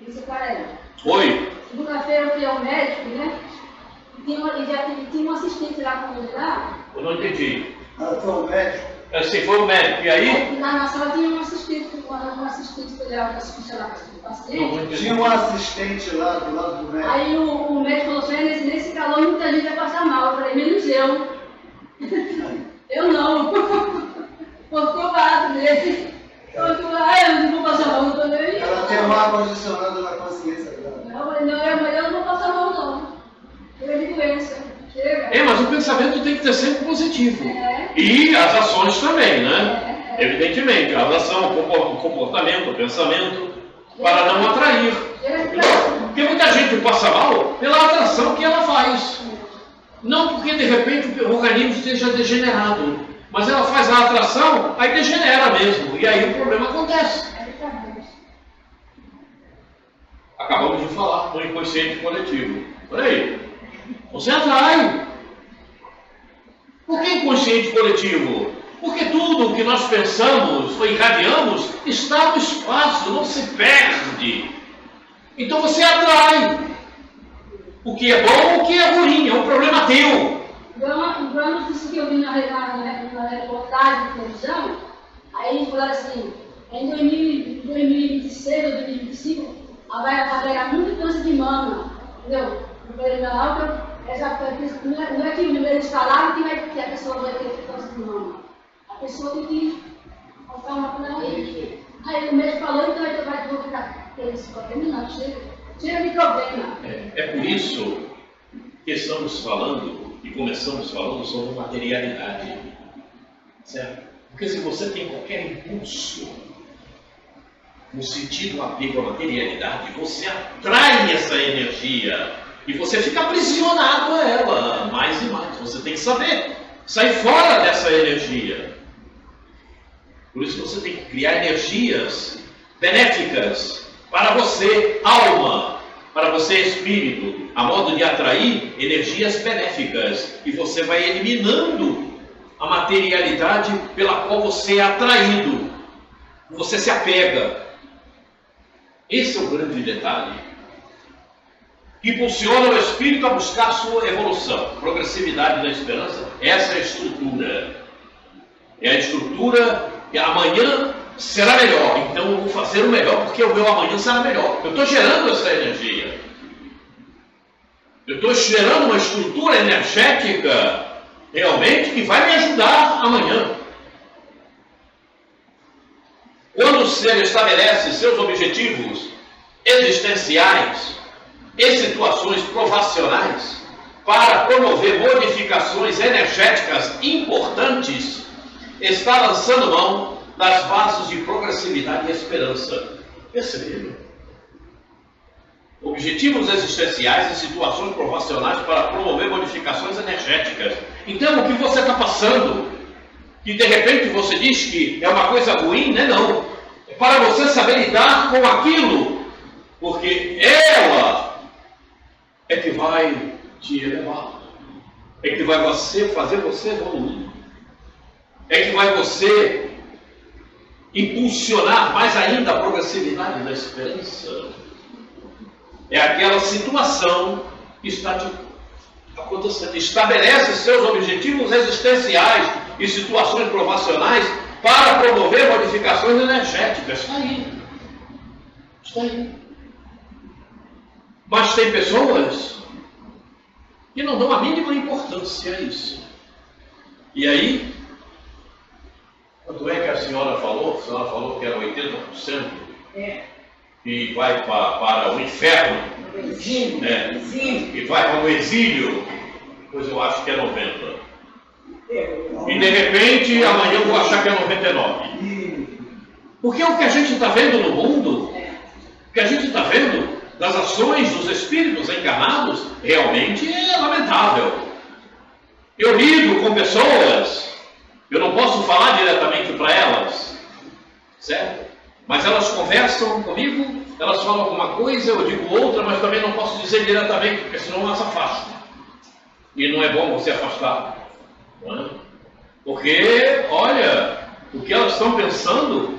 [SPEAKER 3] Isso, cara.
[SPEAKER 1] Oi?
[SPEAKER 3] Segunda-feira eu fui ao médico, né? E tinha um assistente lá com ele lá.
[SPEAKER 1] Eu não entendi.
[SPEAKER 8] Ela foi ao médico.
[SPEAKER 1] Assim, foi o médico. E aí?
[SPEAKER 3] Na sala tinha um assistente lá para funcionar com o paciente.
[SPEAKER 8] Tinha um assistente lá do lado do médico.
[SPEAKER 3] Aí o médico falou assim, nesse calor muita gente vai passar mal. Eu falei, menos eu. Eu não. Ficou barato dele. Eu não vou passar mal, não tô nem aí.
[SPEAKER 8] Ela tem um ar-condicionado na consciência dela.
[SPEAKER 3] Eu falei, não, mas eu não vou passar mal, não. Eu de doença. Chega.
[SPEAKER 1] Mas o pensamento tem que ser sempre positivo. E as ações também, né? Evidentemente, a ação, o comportamento, o pensamento, para não atrair. Porque muita gente passa mal pela atração que ela faz. Não porque de repente o organismo esteja degenerado. Mas ela faz a atração, aí degenera mesmo. E aí o problema acontece. Acabamos de falar do inconsciente coletivo. Olha aí. Você atrai. Por que inconsciente coletivo? Porque tudo o que nós pensamos ou irradiamos está no espaço, não se perde. Então você atrai. O que é bom, o que é ruim, é um problema teu.
[SPEAKER 3] Igual disse que eu vi na reportagem de televisão, aí falaram assim, em 2026 ou 2025, vai haver muito câncer de mama, entendeu? Eu falei, não, não é que eles falaram que a pessoa vai ter câncer de mama. A pessoa tem que colocar uma coisa aí. Aí o médico falou, então vai ficar tendo esse problema, não, chega de problema.
[SPEAKER 1] É por isso que estamos falando e começamos falando sobre materialidade, certo? Porque se você tem qualquer impulso no sentido apego à materialidade, você atrai essa energia e você fica aprisionado a ela mais e mais. Você tem que saber sair fora dessa energia. Por isso você tem que criar energias benéficas para você, alma, para você, espírito, a modo de atrair energias benéficas. E você vai eliminando a materialidade pela qual você é atraído. Você se apega. Esse é o grande detalhe. Que impulsiona o espírito a buscar sua evolução. Progressividade da esperança, essa é a estrutura. É a estrutura que amanhã será melhor. Então eu vou fazer o melhor porque o meu amanhã será melhor. Eu estou gerando essa energia. Eu estou gerando uma estrutura energética realmente que vai me ajudar amanhã. Quando o ser estabelece seus objetivos existenciais e situações provacionais para promover modificações energéticas importantes, está lançando mão das bases de progressividade e esperança. Perceberam? Objetivos existenciais e situações provacionais para promover modificações energéticas. Então, o que você está passando, que de repente você diz que é uma coisa ruim, né? Não. É para você saber lidar com aquilo, porque ela é que vai te elevar, é que vai fazer você evoluir, é que vai você impulsionar mais ainda a progressividade da esperança. É aquela situação que está acontecendo. Estabelece seus objetivos existenciais e situações provacionais para promover modificações energéticas. Está aí. Está aí. Mas tem pessoas que não dão a mínima importância a isso. E aí, quanto é que a senhora falou? A senhora falou que era 80%. Que vai para o inferno, que vai para o exílio, pois eu acho que é 90%. E de repente, amanhã eu vou achar que é 99%. Porque o que a gente está vendo no mundo, o que a gente está vendo das ações dos espíritos encarnados, realmente é lamentável. Eu lido com pessoas, eu não posso falar diretamente para elas, certo? Mas elas conversam comigo, elas falam alguma coisa, eu digo outra, mas também não posso dizer diretamente, porque senão elas afastam. E não é bom você afastar. Não é? Porque, olha, o que elas estão pensando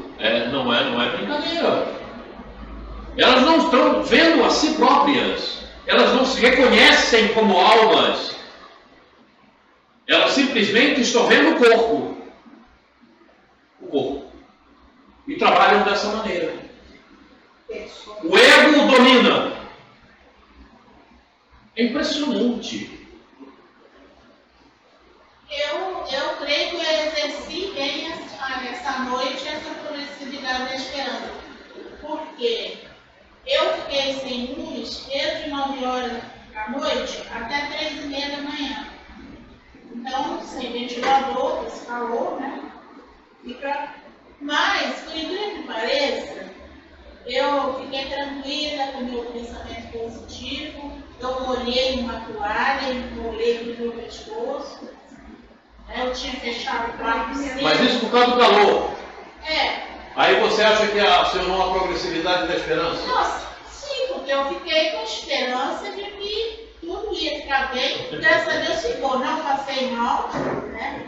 [SPEAKER 1] não é brincadeira. Elas não estão vendo a si próprias. Elas não se reconhecem como almas. Elas simplesmente estão vendo o corpo. o corpo. E trabalham dessa maneira. O ego domina. É impressionante.
[SPEAKER 4] Eu creio que eu exerci bem essa noite essa progressividade da esperança. Porque eu fiquei sem luz desde 9 horas da noite até 3h30 da manhã. Então, sem ventilador, esse calor, né? Mas, por incrível que pareça, eu fiquei tranquila com o meu pensamento positivo. Eu molhei uma toalha, molhei no meu pescoço. Eu tinha fechado o quarto cedo.
[SPEAKER 1] Mas isso por causa do calor.
[SPEAKER 4] É.
[SPEAKER 1] Aí você acha que acionou a progressividade da esperança?
[SPEAKER 4] Nossa, sim, porque eu fiquei com esperança de que tudo ia ficar bem. Graças a Deus ficou, não passei mal, né?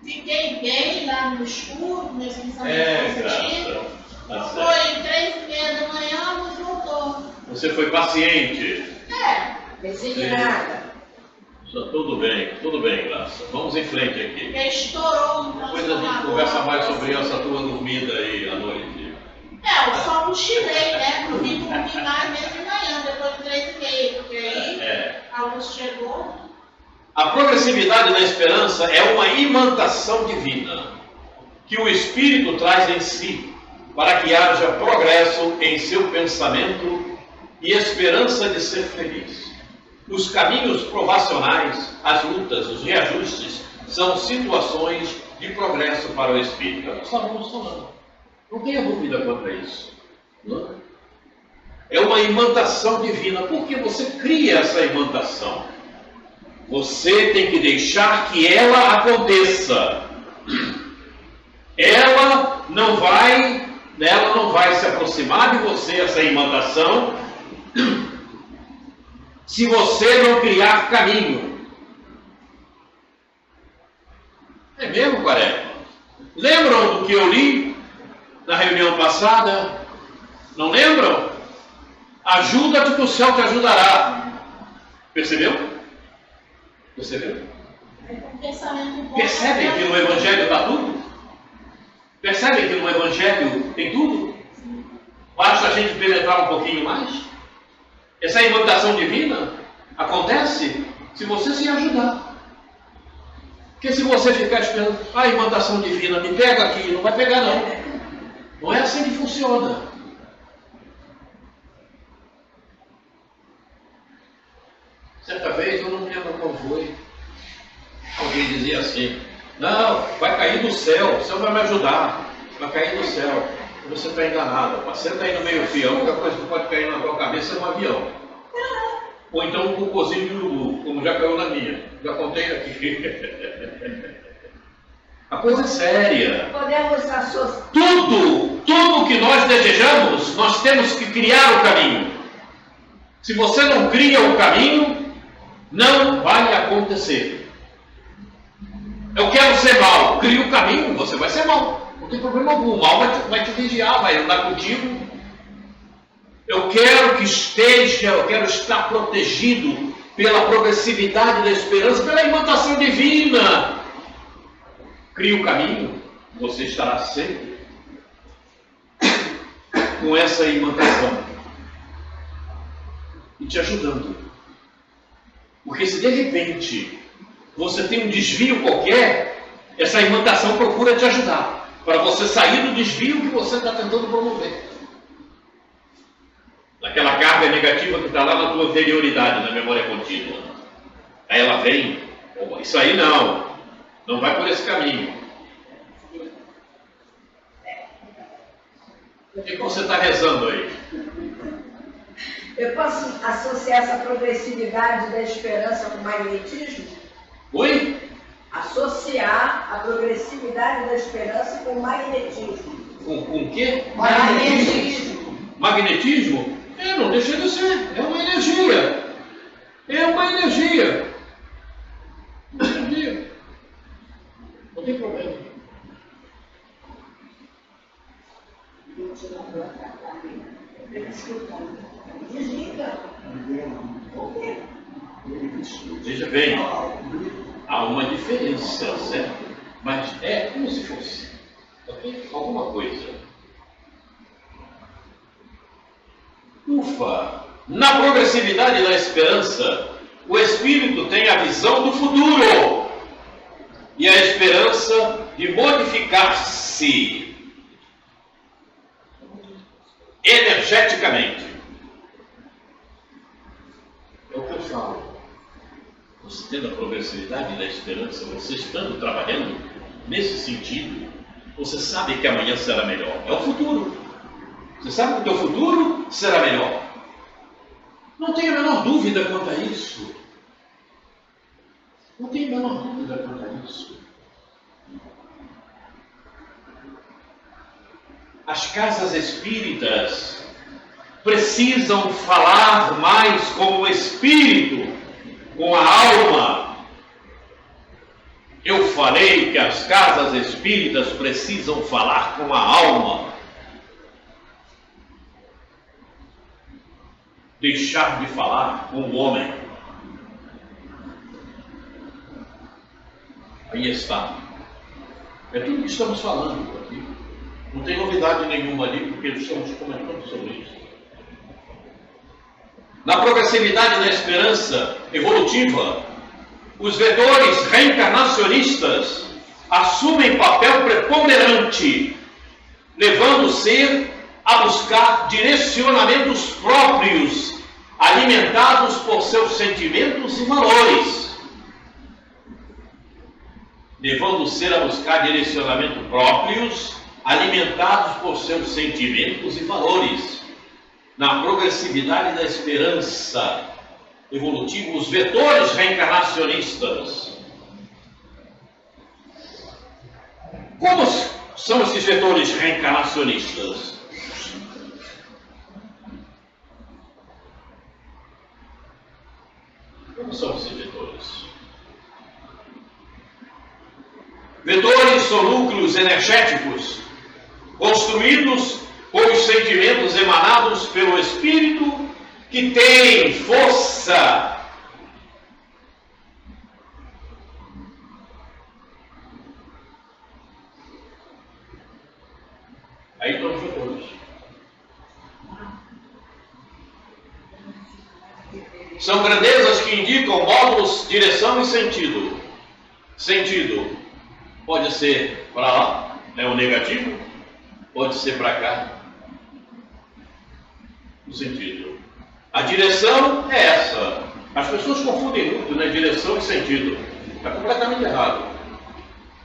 [SPEAKER 4] Fiquei bem lá no escuro, meus pensamentos positivos. Foi 3h30 da manhã, mas voltou.
[SPEAKER 1] Você foi paciente.
[SPEAKER 5] Resignada.
[SPEAKER 1] Tudo bem, Graça. Vamos em frente aqui.
[SPEAKER 4] Porque estourou um
[SPEAKER 1] Depois a gente conversa mais sobre essa tua dormida aí à noite.
[SPEAKER 4] Eu só cochilei, né? Não vim dormir mais mesmo de manhã, depois de 3h30, porque aí a luz chegou.
[SPEAKER 1] A progressividade da esperança é uma imantação divina que o Espírito traz em si para que haja progresso em seu pensamento e esperança de ser feliz. Os caminhos provacionais, as lutas, os reajustes, são situações de progresso para o Espírito. Nós estávamos falando. Não tenha dúvida quanto a isso. Não? É uma imantação divina. Por que você cria essa imantação? Você tem que deixar que ela aconteça. Ela não vai se aproximar de você, essa imantação, se você não criar caminho. É mesmo, Quaresma? Lembram do que eu li na reunião passada? Não lembram? Ajuda-te que o céu te ajudará. Percebeu? Percebeu? Percebem que no Evangelho está tudo? Percebem que no Evangelho tem tudo? Basta a gente penetrar um pouquinho mais? Essa imantação divina acontece se você se ajudar. Porque se você ficar esperando, a imantação divina me pega aqui, não vai pegar não. Não é assim que funciona. Certa vez, eu não me lembro qual foi, alguém dizia assim, não, vai cair do céu, o céu vai me ajudar, vai cair do céu. Você está enganado, você está indo meio fio, a única coisa que pode cair na tua cabeça é um avião. Ou então um cocôzinho de urubu, como já caiu na minha, já contei aqui. A coisa é séria.
[SPEAKER 5] Podemos associar.
[SPEAKER 1] Tudo que nós desejamos, nós temos que criar o caminho. Se você não cria o caminho, não vai acontecer. Eu quero ser mal, cria o caminho, você vai ser mal. Não tem problema algum, o mal vai te vigiar, vai andar contigo. Eu quero estar protegido pela progressividade da esperança, pela imantação divina. Cria o caminho, você estará sempre com essa imantação e te ajudando. Porque se de repente você tem um desvio qualquer, essa imantação procura te ajudar para você sair do desvio que você está tentando promover. Daquela carga negativa que está lá na tua anterioridade, na memória contínua. Aí ela vem, isso aí não vai por esse caminho. O que você está rezando aí?
[SPEAKER 5] Eu posso associar essa progressividade da esperança com magnetismo?
[SPEAKER 1] Oi?
[SPEAKER 5] Associar a progressividade da esperança com magnetismo.
[SPEAKER 1] Com o quê?
[SPEAKER 5] Magnetismo.
[SPEAKER 1] Magnetismo? Não deixa de ser. É uma energia. Não tem problema. Veja bem, há uma diferença, certo? Mas é como se fosse. Ok? alguma coisa. Ufa! Na progressividade da esperança, o espírito tem a visão do futuro e a esperança de modificar-se energeticamente. É o que eu falo. Você tendo a progressividade da esperança, você estando trabalhando nesse sentido, você sabe que amanhã será melhor. É o futuro. Você sabe que o teu futuro será melhor. Não tenho a menor dúvida quanto a isso. Não tenho a menor dúvida quanto a isso. As casas espíritas precisam falar mais com o espírito, com a alma. Eu falei que as casas espíritas precisam falar com a alma. Deixar de falar com o homem. Aí está. É tudo que estamos falando aqui. Não tem novidade nenhuma ali, porque estamos comentando sobre isso. Na progressividade da esperança evolutiva, os vetores reencarnacionistas assumem papel preponderante, levando o ser a buscar direcionamentos próprios, alimentados por seus sentimentos e valores. Levando o ser a buscar direcionamentos próprios, alimentados por seus sentimentos e valores. Na progressividade da esperança evolutiva, os vetores reencarnacionistas. Como são esses vetores reencarnacionistas? Como são esses vetores? Vetores são núcleos energéticos construídos com os sentimentos emanados pelo espírito que tem força. Aí estão os vetores. São grandezas que indicam módulos, direção e sentido. Sentido pode ser para lá, é o negativo, pode ser para cá. O sentido. A direção é essa. As pessoas confundem muito, né? Direção e sentido. Está completamente errado.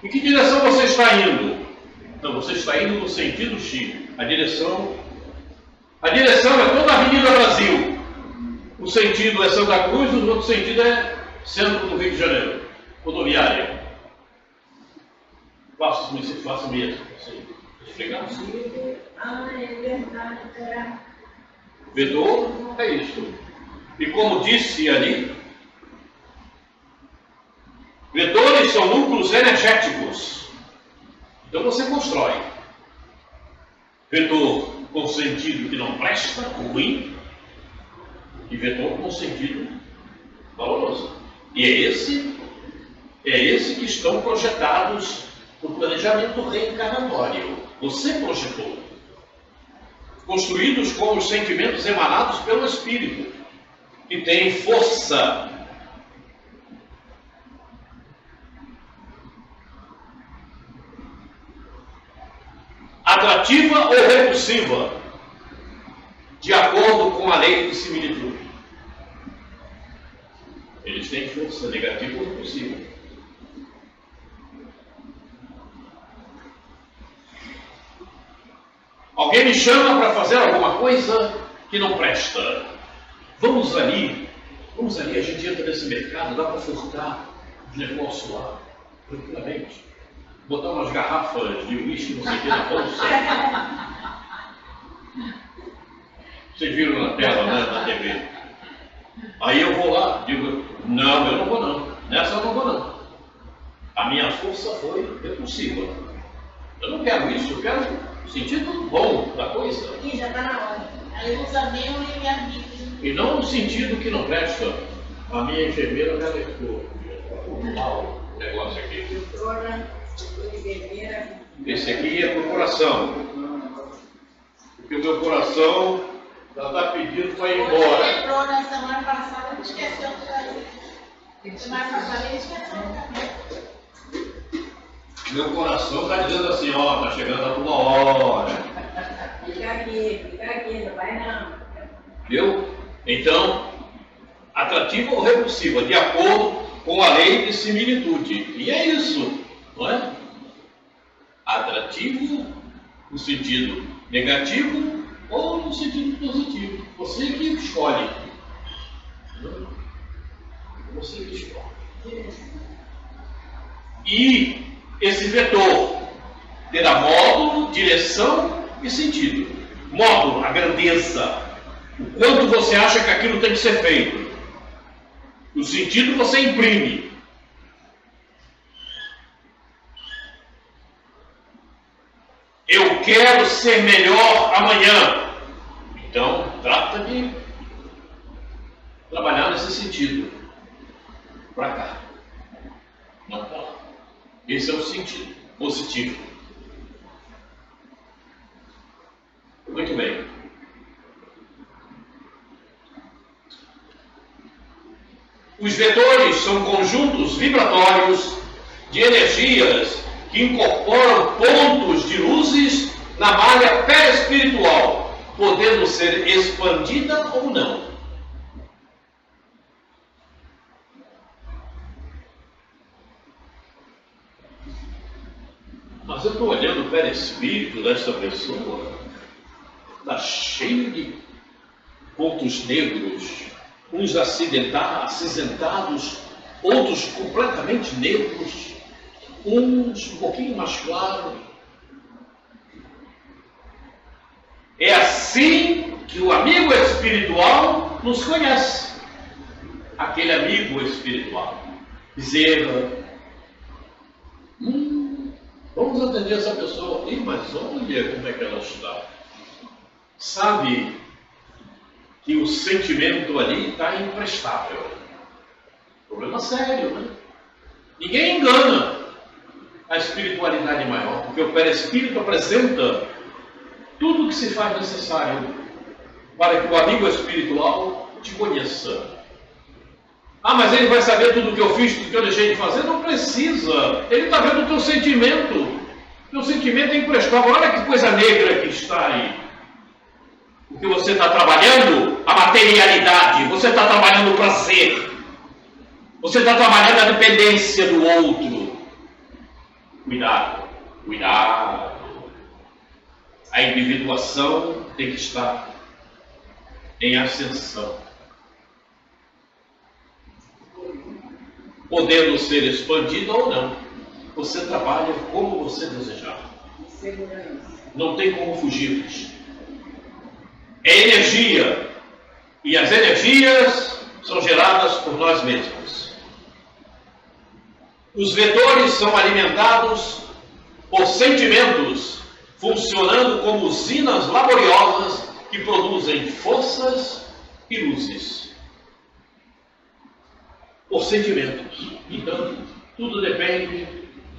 [SPEAKER 1] Em que direção você está indo? Não, você está indo no sentido X. A direção é toda a Avenida Brasil. O sentido é Santa Cruz, o outro sentido é centro do Rio de Janeiro. Rodoviária. Faço mesmo. Explicar?
[SPEAKER 5] Ah, é verdade, será?
[SPEAKER 1] Vetor é isso. E como disse ali, vetores são núcleos energéticos. Então você constrói vetor com sentido que não presta, ruim, e vetor com sentido valoroso. E é esse que estão projetados no planejamento reencarnatório. Você projetou. Construídos com os sentimentos emanados pelo espírito, que tem força. Atrativa ou repulsiva, de acordo com a lei de similitude. Eles têm força negativa ou repulsiva. Alguém me chama para fazer alguma coisa que não presta. Vamos ali, a gente entra nesse mercado, dá para furtar os negócios lá, tranquilamente. Botar umas garrafas de uísque, não sei o que, na bolsa. Vocês viram na tela, né, na TV. Aí eu vou lá, digo, não, eu não vou não. Nessa eu não vou não. A minha força foi repulsiva. Eu não quero isso, eu quero o sentido bom da coisa.
[SPEAKER 5] Ih, já está na hora.
[SPEAKER 4] Aí usa bem o livre-arbítrio.
[SPEAKER 1] E não no sentido que não presta. A minha enfermeira me alertou. Mal o negócio aqui. Esse aqui é pro coração. Porque o meu coração já está pedindo para ir embora.
[SPEAKER 4] Ele lembrou na semana passada, ele esqueceu de trazer. Semana passada ele esqueceu de trazer.
[SPEAKER 1] Meu coração está dizendo assim, ó, está chegando a tua hora.
[SPEAKER 5] Fica aqui, não vai não.
[SPEAKER 1] Viu? Então, atrativa ou repulsiva, de acordo com a lei de similitude. E é isso, não é? Atrativo no sentido negativo ou no sentido positivo. Você que escolhe. Você que escolhe. E esse vetor terá módulo, direção e sentido. Módulo, a grandeza. O quanto você acha que aquilo tem que ser feito. O sentido você imprime. Eu quero ser melhor amanhã. Então, trata de trabalhar nesse sentido. Para cá. Não para lá. Esse é o sentido positivo. Muito bem. Os vetores são conjuntos vibratórios de energias que incorporam pontos de luzes na malha perispiritual, podendo ser expandida ou não. Mas eu estou olhando o perispírito desta pessoa, está cheio de pontos negros, uns acinzentados, outros completamente negros, uns um pouquinho mais claros. É assim que o amigo espiritual nos conhece. Aquele amigo espiritual. Bezerra. Vamos atender essa pessoa. Mas olha como é que ela está. Sabe que o sentimento ali está imprestável. Problema sério, né? Ninguém engana a espiritualidade maior, porque o perispírito apresenta tudo o que se faz necessário para que o amigo espiritual te conheça. Ah, mas ele vai saber tudo o que eu fiz, tudo o que eu deixei de fazer? Não precisa. Ele está vendo o teu sentimento. Teu sentimento é imprestável. Olha que coisa negra que está aí. Porque você está trabalhando a materialidade, você está trabalhando o prazer, você está trabalhando a dependência do outro. Cuidado, cuidado. A individuação tem que estar em ascensão, podendo ser expandida ou não. Você trabalha como você desejar. Não tem como fugir disso. É energia, e as energias são geradas por nós mesmos. Os vetores são alimentados por sentimentos, funcionando como usinas laboriosas que produzem forças e luzes. Por sentimentos. Então, tudo depende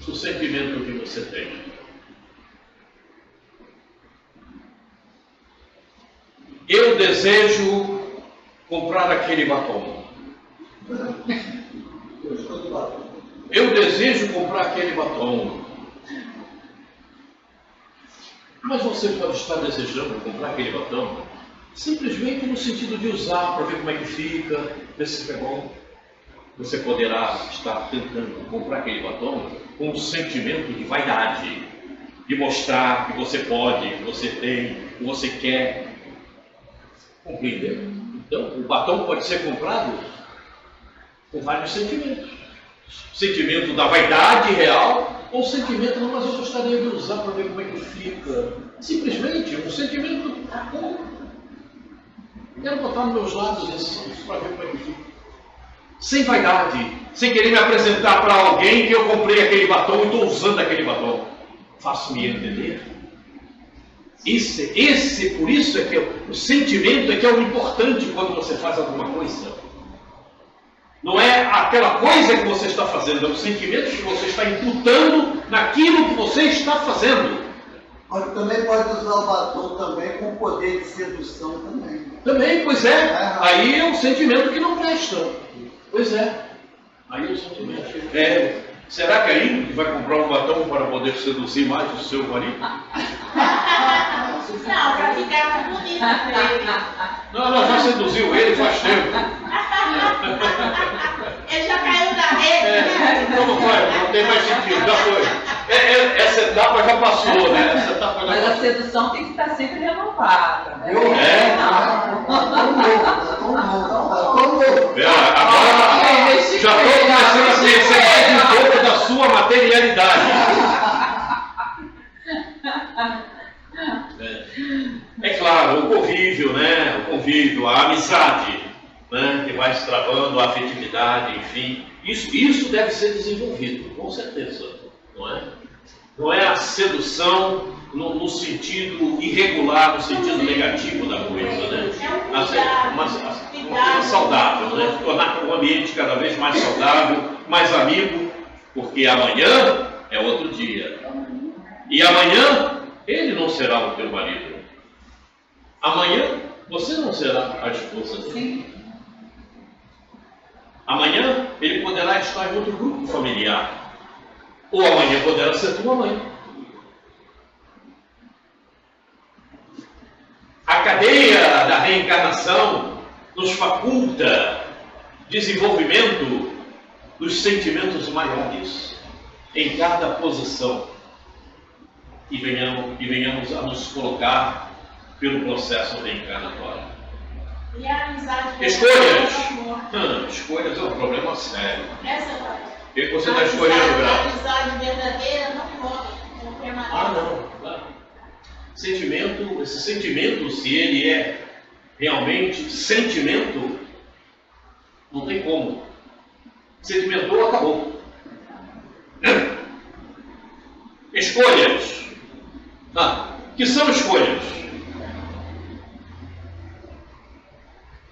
[SPEAKER 1] do sentimento que você tem. Eu desejo comprar aquele batom. Eu desejo comprar aquele batom. Mas você pode estar desejando comprar aquele batom simplesmente no sentido de usar para ver como é que fica, ver se fica bom. Você poderá estar tentando comprar aquele batom com um sentimento de vaidade, de mostrar que você pode, que você tem, que você quer. Compreendeu? Então, o batom pode ser comprado com vários sentimentos. Sentimento da vaidade real, ou sentimento, não, mas eu gostaria de usar para ver como é que fica. Simplesmente um sentimento, quero botar nos meus lábios esse para ver como é que fica. Sem vaidade, sem querer me apresentar para alguém que eu comprei aquele batom e estou usando aquele batom. Faço-me entender? Por isso é que o sentimento é que é o importante quando você faz alguma coisa. Não é aquela coisa que você está fazendo, é os sentimentos que você está imputando naquilo que você está fazendo.
[SPEAKER 8] Mas também pode usar o batom também com poder de sedução também.
[SPEAKER 1] Também, pois é. Aí é um sentimento que não presta. Pois é. Aí é o sentimento. Será que a Ingrid vai comprar um batom para poder seduzir mais o seu marido?
[SPEAKER 4] Não, para ficar mais bonita ele.
[SPEAKER 1] Não, ela já seduziu ele faz tempo.
[SPEAKER 4] Ele já caiu da rede, né?
[SPEAKER 1] Não vai, não tem mais sentido, já foi. Essa etapa já passou, né? Essa etapa já
[SPEAKER 2] Mas a
[SPEAKER 1] passou.
[SPEAKER 2] sedução tem que estar sempre renovada. Né?
[SPEAKER 8] Eu?
[SPEAKER 1] É? Agora já estou começando a conhecer mais um pouco da sua materialidade. É claro, o convívio, né? O convívio, a amizade, né? Que vai se travando, a afetividade, enfim. Isso deve ser desenvolvido, com certeza, não é? Não é a sedução no sentido irregular, no sentido negativo da coisa, né? Uma coisa saudável, né? Tornar o ambiente cada vez mais saudável, mais amigo, porque amanhã é outro dia. E amanhã ele não será o teu marido. Amanhã você não será a esposa dele.
[SPEAKER 2] Sim.
[SPEAKER 1] Amanhã ele poderá estar em outro grupo familiar. Ou amanhã poderá ser tua mãe. A cadeia da reencarnação nos faculta desenvolvimento dos sentimentos maiores em cada posição e venhamos a nos colocar pelo processo reencarnatório.
[SPEAKER 4] E a amizade
[SPEAKER 1] Escolhas.
[SPEAKER 4] verdadeira,
[SPEAKER 1] Escolhas é um problema sério.
[SPEAKER 4] essa vai.
[SPEAKER 1] O que você está escolhendo,
[SPEAKER 4] A
[SPEAKER 1] Grau?
[SPEAKER 4] amizade verdadeira não morre, não permanece.
[SPEAKER 1] Não, claro. Esse sentimento, se ele é realmente sentimento, não tem como. Sentimentou, acabou. Escolhas. Que são escolhas?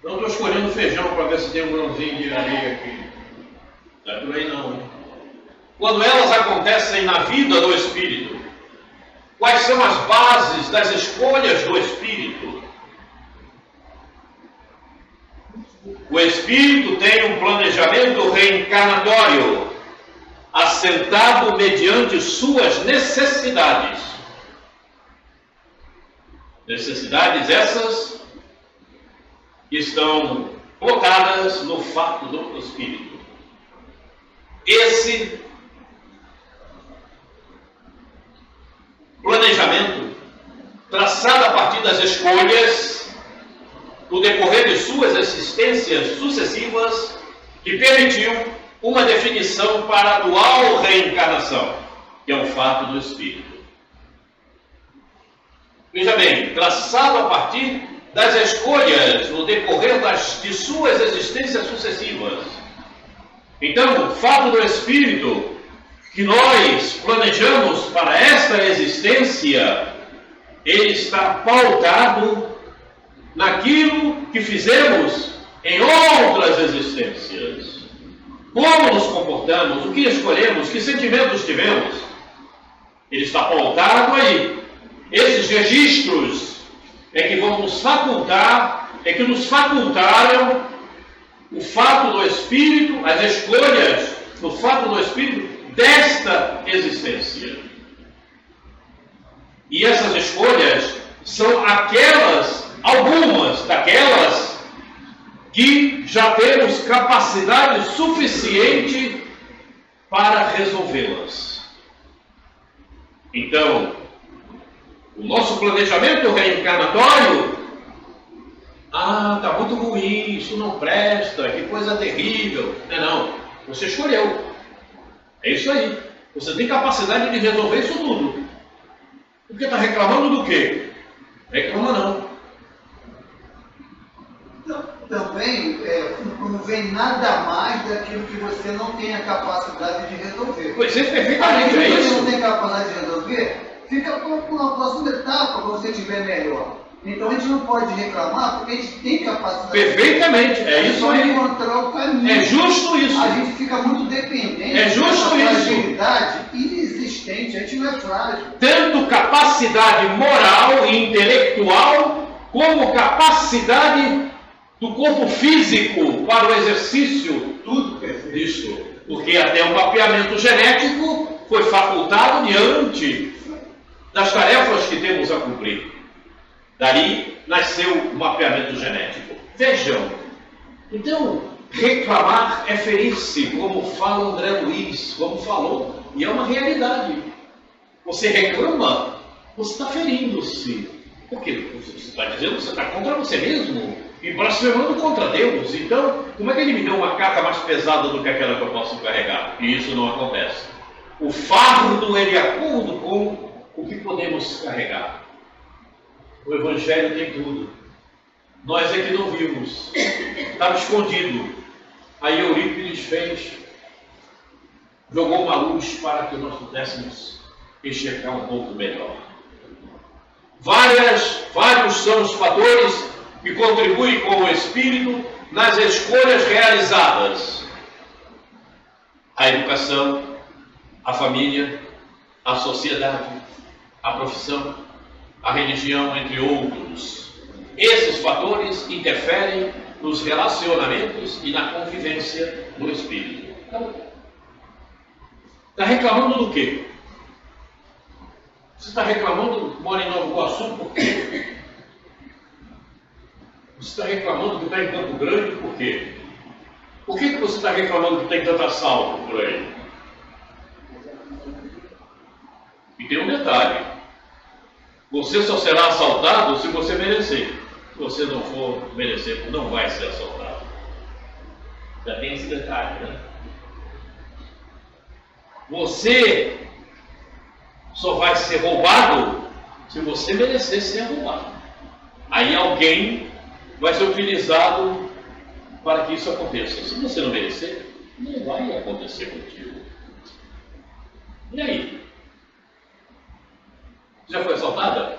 [SPEAKER 1] Não estou escolhendo feijão para ver se tem um grãozinho de areia aqui. Não é por aí não, hein? Quando elas acontecem na vida do espírito, quais são as bases das escolhas do espírito? O espírito tem um planejamento reencarnatório, assentado mediante suas necessidades. Necessidades essas que estão colocadas no fato do espírito. Esse planejamento, traçado a partir das escolhas, no decorrer de suas existências sucessivas, que permitiu uma definição para a atual reencarnação, que é o fato do espírito. Veja bem, traçado a partir das escolhas no decorrer de suas existências sucessivas. Então, o fato do espírito que nós planejamos para esta existência, ele está pautado naquilo que fizemos em outras existências. Como nos comportamos, o que escolhemos, que sentimentos tivemos, ele está pautado aí. Esses registros é que vão nos facultar, é que nos facultaram o fato do espírito, as escolhas do fato do espírito desta existência. E essas escolhas são algumas daquelas que já temos capacidade suficiente para resolvê-las. Então, o nosso planejamento reencarnatório, está muito ruim, isso não presta, que coisa terrível. Não, você escolheu. É isso aí. Você tem capacidade de resolver isso tudo. Porque está reclamando do quê? Reclama não.
[SPEAKER 8] Também não vem nada mais daquilo que você não tem a capacidade de resolver.
[SPEAKER 1] Pois é, perfeitamente, é
[SPEAKER 8] Se você
[SPEAKER 1] isso.
[SPEAKER 8] não tem capacidade de resolver, fica para uma próxima etapa, quando você estiver melhor. Então a gente não pode reclamar porque a gente tem capacidade.
[SPEAKER 1] Perfeitamente, é isso aí.
[SPEAKER 8] Encontrar o caminho.
[SPEAKER 1] É justo isso.
[SPEAKER 8] A gente fica muito dependente
[SPEAKER 1] É justo
[SPEAKER 8] dessa
[SPEAKER 1] isso.
[SPEAKER 8] fragilidade inexistente. A gente não é frágil.
[SPEAKER 1] Tanto capacidade moral e intelectual, como capacidade do corpo físico para o exercício
[SPEAKER 8] Tudo perfeito.
[SPEAKER 1] disso. Porque até o mapeamento genético foi facultado diante das tarefas que temos a cumprir. Dali nasceu o mapeamento genético. Vejam, então, reclamar é ferir-se, como fala André Luiz, como falou, e é uma realidade. Você reclama, você está ferindo-se. Por quê? Você está dizendo que você está contra você mesmo e blasfemando contra Deus. Então, como é que ele me deu uma carga mais pesada do que aquela que eu posso carregar? E isso não acontece. O fardo é de acordo com o que podemos carregar. O Evangelho tem tudo. Nós é que não vimos. Estava escondido. Aí Eurípides jogou uma luz para que nós pudéssemos enxergar um pouco melhor. Vários são os fatores que contribuem com o espírito nas escolhas realizadas. A educação, a família, a sociedade, a profissão, a religião, entre outros. Esses fatores interferem nos relacionamentos e na convivência do espírito. Então, está reclamando do quê? Você está reclamando que mora em Nova Iguaçu por quê? Você está reclamando que está em Campo Grande por quê? Por que você está reclamando que tem tanto assalto por aí? E tem um detalhe. Você só será assaltado se você merecer. Se você não for merecer, não vai ser assaltado. Já tem esse detalhe, né? Você só vai ser roubado se você merecer ser roubado. Aí alguém vai ser utilizado para que isso aconteça. Se você não merecer, não vai acontecer contigo. E aí? Já foi assaltada?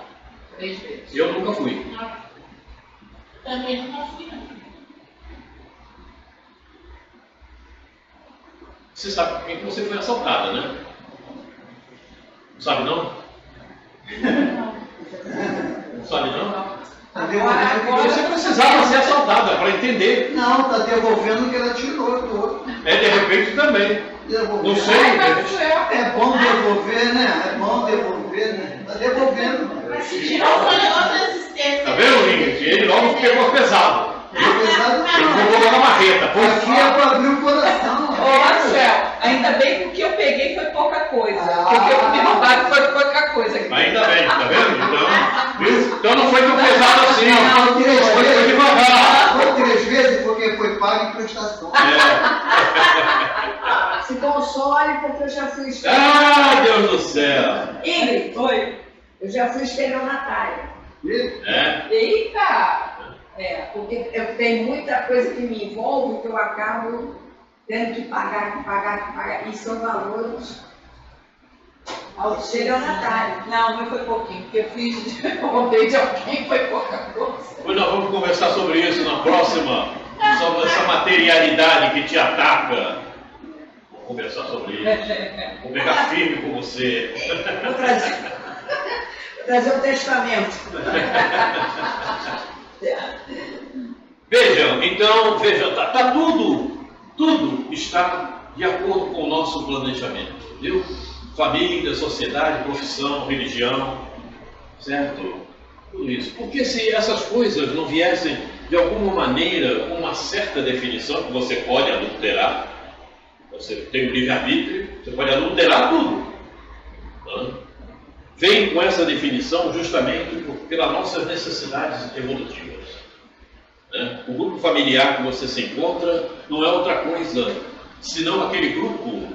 [SPEAKER 2] 3 vezes.
[SPEAKER 1] Eu nunca fui.
[SPEAKER 4] Também não fui, não.
[SPEAKER 1] Você sabe por que você foi assaltada, né? Não sabe não? Não sabe não?
[SPEAKER 8] Está devolvendo
[SPEAKER 1] Você precisava ser assaltada para entender.
[SPEAKER 8] Não, está devolvendo o que ela tirou do outro.
[SPEAKER 1] É, de repente também. Não sei.
[SPEAKER 8] É bom devolver, né? É bom devolver, né? Está devolvendo.
[SPEAKER 4] Mas se tirou foi outra assistência.
[SPEAKER 1] Tá vendo, Ingrid? Ele logo pegou pesado.
[SPEAKER 8] Pesado.
[SPEAKER 1] Ele jogou na marreta.
[SPEAKER 8] Aqui é para abrir o coração.
[SPEAKER 2] Ô, Marcel, ainda bem que o que eu peguei foi pouca coisa. Porque o que eu me roubaram foi pouca coisa.
[SPEAKER 1] Ainda bem, tá vendo? Então não foi tão pesado assim.
[SPEAKER 8] Não,
[SPEAKER 1] Foi
[SPEAKER 8] 3 vezes.
[SPEAKER 1] devagar.
[SPEAKER 8] Foi 3 vezes porque foi pago em prestação.
[SPEAKER 5] Se console, porque eu já fui
[SPEAKER 1] Ah, Deus do céu.
[SPEAKER 5] Ingrid,
[SPEAKER 2] Oi.
[SPEAKER 5] eu já fui estelionatária.
[SPEAKER 1] É.
[SPEAKER 2] Eita!
[SPEAKER 5] Porque eu tenho muita coisa que me envolve que eu acabo tendo que pagar. E são valores estelionatários.
[SPEAKER 2] Não, mas foi pouquinho, porque eu roubei de alguém, foi pouca coisa.
[SPEAKER 1] Pois nós vamos conversar sobre isso na próxima. Sobre essa materialidade que te ataca. Vamos conversar sobre isso. Vou pegar firme com você.
[SPEAKER 5] Vou trazer um testamento.
[SPEAKER 1] Vejam, então, tá tudo está de acordo com o nosso planejamento, viu? Família, sociedade, profissão, religião, certo? Tudo isso. Porque se essas coisas não viessem de alguma maneira com uma certa definição, que você pode adulterar, você tem o livre-arbítrio, você pode adulterar tudo. Tá? Vem com essa definição justamente pelas nossas necessidades evolutivas. Né? O grupo familiar que você se encontra não é outra coisa senão aquele grupo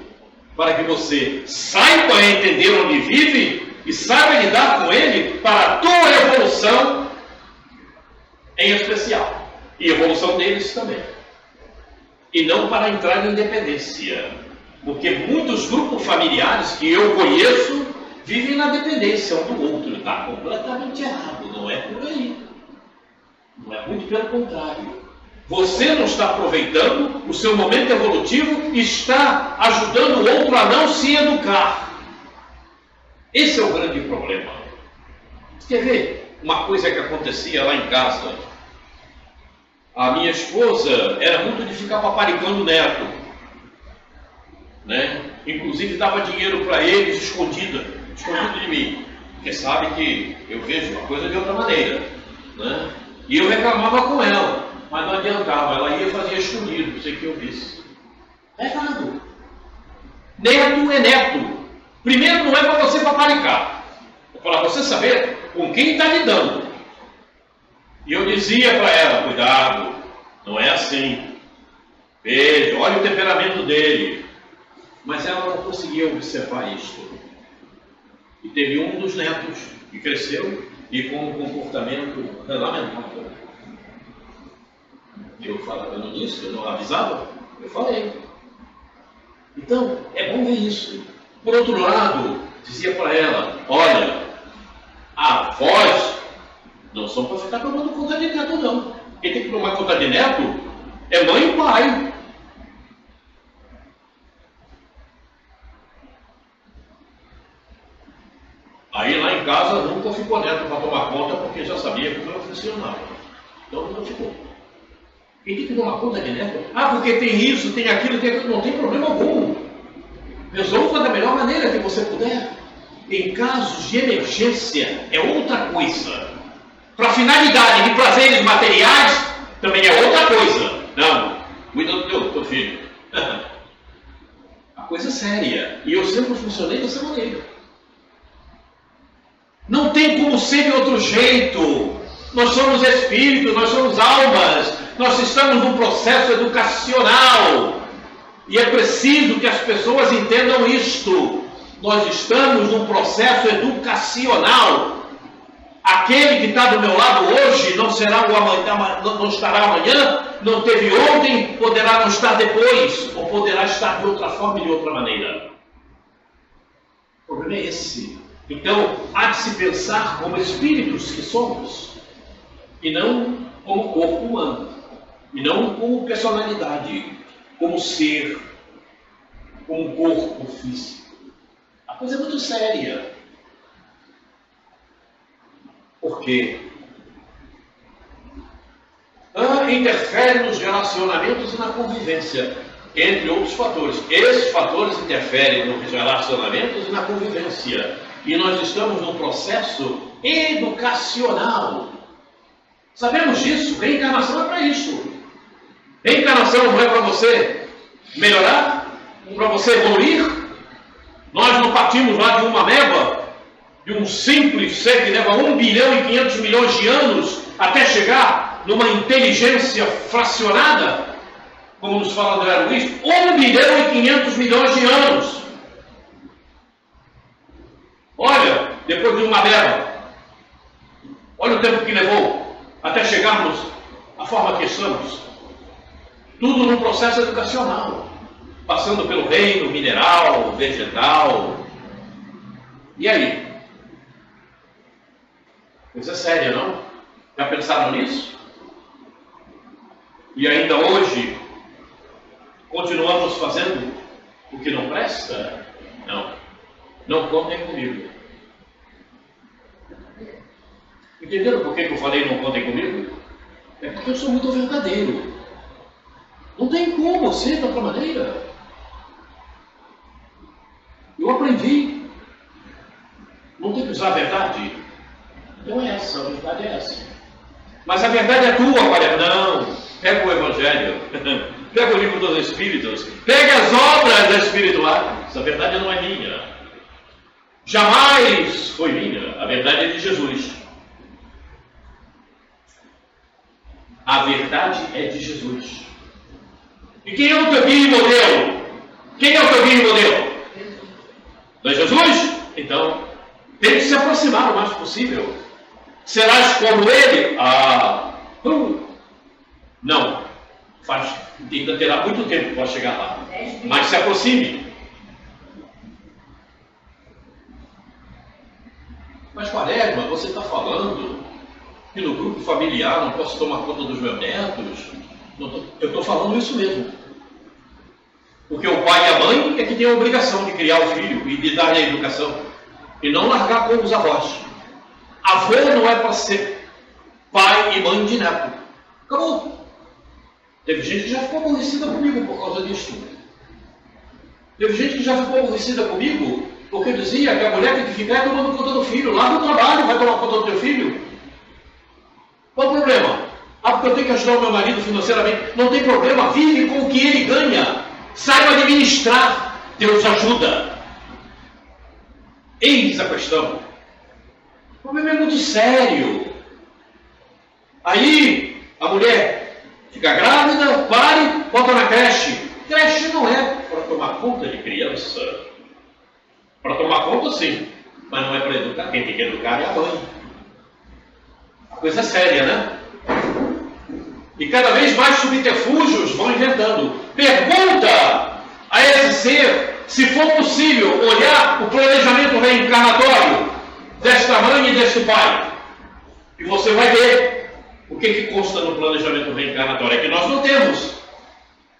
[SPEAKER 1] para que você saiba entender onde vive e saiba lidar com ele para a tua evolução em especial e evolução deles também. E não para entrar em independência, porque muitos grupos familiares que eu conheço vivem na dependência um do outro. Está completamente errado, não é por aí. Não é, muito pelo contrário. Você não está aproveitando o seu momento evolutivo e está ajudando o outro a não se educar. Esse é o grande problema. Quer ver uma coisa que acontecia lá em casa? A minha esposa era muito de ficar paparicando o neto, né? Inclusive dava dinheiro para eles escondido de mim, porque sabe que eu vejo a coisa de outra maneira, né? E eu reclamava com ela, mas não adiantava, ela ia fazer escondido, sem que eu visse. É errado. Neto é neto. Primeiro, não é para você paparicar, é para você saber com quem está lidando. E eu dizia para ela, cuidado, não é assim. Veja, olha o temperamento dele. Mas ela não conseguia observar isto. E teve um dos netos que cresceu e com um comportamento lamentável. Eu falava nisso, eu não avisava, eu falei. Então, é bom ver isso. Por outro lado, dizia para ela, olha, avós não são para ficar tomando conta de neto, não. Quem tem que tomar conta de neto é mãe e pai. Aí lá em casa nunca ficou neto para tomar conta, porque já sabia que não funcionava. Então nunca ficou. Quem tem que tomar conta de neto? Ah, porque tem isso, tem aquilo, não tem problema algum. Resolva da melhor maneira que você puder. Em casos de emergência é outra coisa. Para finalidade de prazeres materiais também é outra coisa. Não, cuida do teu filho. A coisa é séria. E eu sempre funcionei dessa maneira. Não tem como ser de outro jeito. Nós somos espíritos, nós somos almas. Nós estamos num processo educacional. E é preciso que as pessoas entendam isto. Nós estamos num processo educacional. Aquele que está do meu lado hoje não será o amanhã, não estará amanhã, não teve ontem, poderá não estar depois, ou poderá estar de outra forma e de outra maneira. O problema é esse. Então, há de se pensar como espíritos que somos, e não como corpo humano, e não como personalidade, como ser, como corpo físico. A coisa é muito séria. Por quê? Interfere nos relacionamentos e na convivência, entre outros fatores. Esses fatores interferem nos relacionamentos e na convivência. E nós estamos num processo educacional. Sabemos disso. Reencarnação é para isso. Reencarnação não é para você melhorar? Para você evoluir? Nós não partimos lá de uma ameba, de um simples ser que leva 1 bilhão e 500 milhões de anos até chegar numa inteligência fracionada, como nos fala André Luiz, 1 bilhão e 500 milhões de anos. Olha, depois de uma ameba, olha o tempo que levou até chegarmos à forma que estamos. Tudo num processo educacional, passando pelo reino mineral, vegetal. E aí? Coisa séria, não? Já pensaram nisso? E ainda hoje, continuamos fazendo o que não presta? Não. Não contem comigo. Entenderam por que eu falei não contem comigo? É porque eu sou muito verdadeiro. Não tem como ser de outra maneira. Eu aprendi. Não tem que usar a verdade. Então é essa, a verdade é essa. Mas a verdade é tua, olha. Não. Pega o Evangelho. Pega o livro dos Espíritos. Pega as obras espirituais. A verdade não é minha. Jamais foi minha. A verdade é de Jesus. A verdade é de Jesus. E quem é o teu guia e modelo? Quem é o teu guia e modelo? Não é Jesus? Então, tem que se aproximar o mais possível. Serás como ele? Não. Ainda terá muito tempo para chegar lá. Mas se aproxime. Mas Quaresma, você está falando que no grupo familiar não posso tomar conta dos meus netos. Eu estou falando isso mesmo. Porque o pai e a mãe é que tem a obrigação de criar o filho e de dar-lhe a educação. E não largar com os avós. Avô não é para ser pai e mãe de neto. Acabou. Teve gente que já ficou aborrecida comigo por causa disso. Teve gente que já ficou aborrecida comigo porque dizia que a mulher tem que ficar tomando conta do filho. Lá no trabalho vai tomar conta do teu filho. Qual o problema? Ah, porque eu tenho que ajudar o meu marido financeiramente. Não tem problema, vive com o que ele ganha. Saiba administrar. Deus ajuda. Eis a questão. O problema é muito sério. Aí, a mulher fica grávida, pare, bota na creche. Creche não é para tomar conta de criança. Para tomar conta, sim. Mas não é para educar. Quem tem que educar é a mãe. A coisa é séria, né? E cada vez mais subterfúgios vão inventando. Pergunta a esse ser se for possível olhar o planejamento reencarnatório desta mãe e deste pai. E você vai ver o que consta no planejamento reencarnatório. É que nós não temos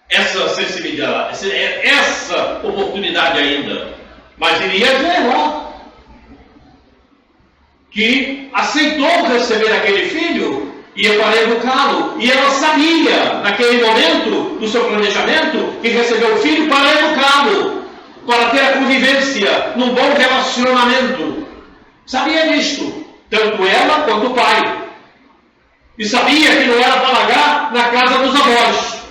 [SPEAKER 1] essa sensibilidade, essa oportunidade ainda. Mas ele ia dizer lá que aceitou receber aquele filho e ia para educá-lo. E ela sabia, naquele momento do seu planejamento, que recebeu o filho para educá-lo, para ter a convivência num bom relacionamento. Sabia disto, tanto ela quanto o pai. E sabia que não era para largar na casa dos avós,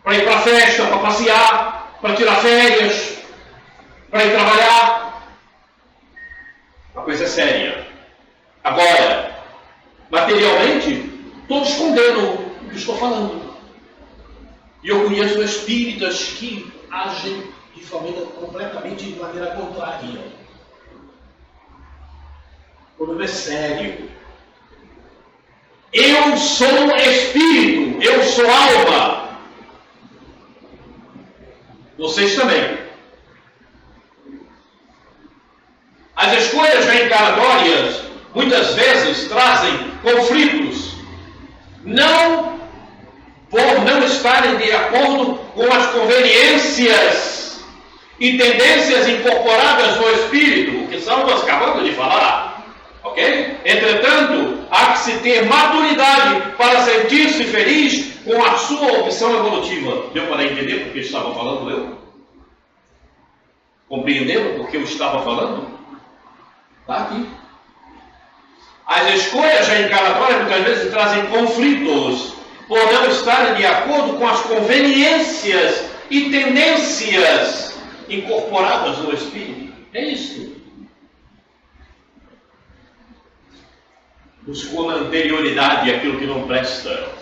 [SPEAKER 1] para ir para a festa, para passear, para tirar férias, para ir trabalhar. Uma coisa séria. Agora, materialmente, todos condenam o que estou falando. E eu conheço espíritas que agem de completamente de maneira contrária. O problema é sério. Eu sou espírito, eu sou alma. Vocês também. As escolhas reencarnatórias muitas vezes trazem conflitos, não por não estarem de acordo com as conveniências e tendências incorporadas no espírito, que são nós acabamos de falar. Ok? Entretanto, há que se ter maturidade para sentir-se feliz com a sua opção evolutiva. Deu para entender porque estava falando eu? Compreenderam porque eu estava falando? Está aqui. As escolhas reencarnatórias muitas vezes trazem conflitos por não estarem de acordo com as conveniências e tendências incorporadas no espírito. É isso. Buscou na anterioridade aquilo que não presta.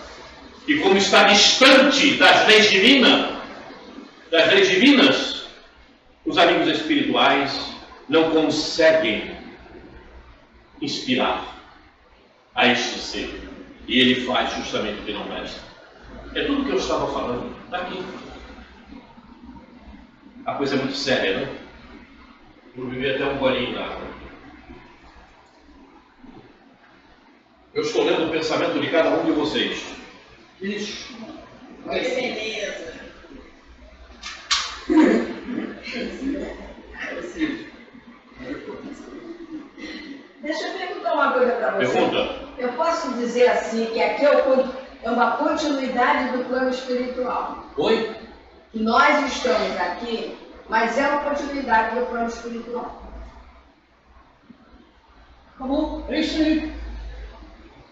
[SPEAKER 1] E como está distante das leis divinas, os amigos espirituais não conseguem inspirar a este ser. E ele faz justamente o que não presta. É tudo o que eu estava falando. Está aqui. A coisa é muito séria, né? Vou beber até um golinho d'água. Eu estou lendo o pensamento de cada um de vocês. Isso.
[SPEAKER 4] Que beleza.
[SPEAKER 5] Deixa eu perguntar uma coisa para você.
[SPEAKER 1] Pergunta.
[SPEAKER 5] Eu posso dizer assim que aqui é uma continuidade do plano espiritual.
[SPEAKER 1] Oi?
[SPEAKER 5] Nós estamos aqui, mas é uma continuidade do plano espiritual.
[SPEAKER 1] Acabou. É isso aí.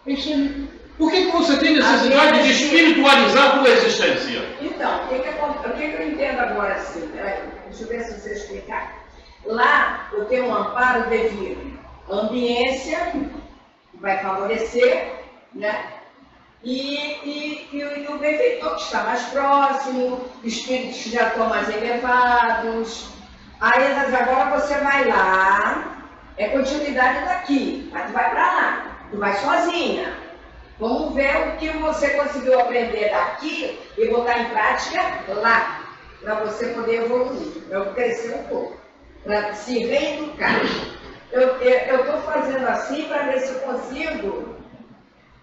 [SPEAKER 1] É isso aí. Por que você tem necessidade de espiritualizar a tua existência?
[SPEAKER 5] Então, o que eu entendo agora assim? Peraí, deixa eu ver se você explicar. Lá eu tenho um amparo devido à ambiência, que vai favorecer, né? E o benfeitor que está mais próximo, espíritos que já estão mais elevados. Aí agora você vai lá, é continuidade daqui, mas tu vai para lá, tu vai sozinha. Vamos ver o que você conseguiu aprender daqui e botar em prática lá, para você poder evoluir, para crescer um pouco, para se reeducar. Eu estou fazendo assim para ver se eu consigo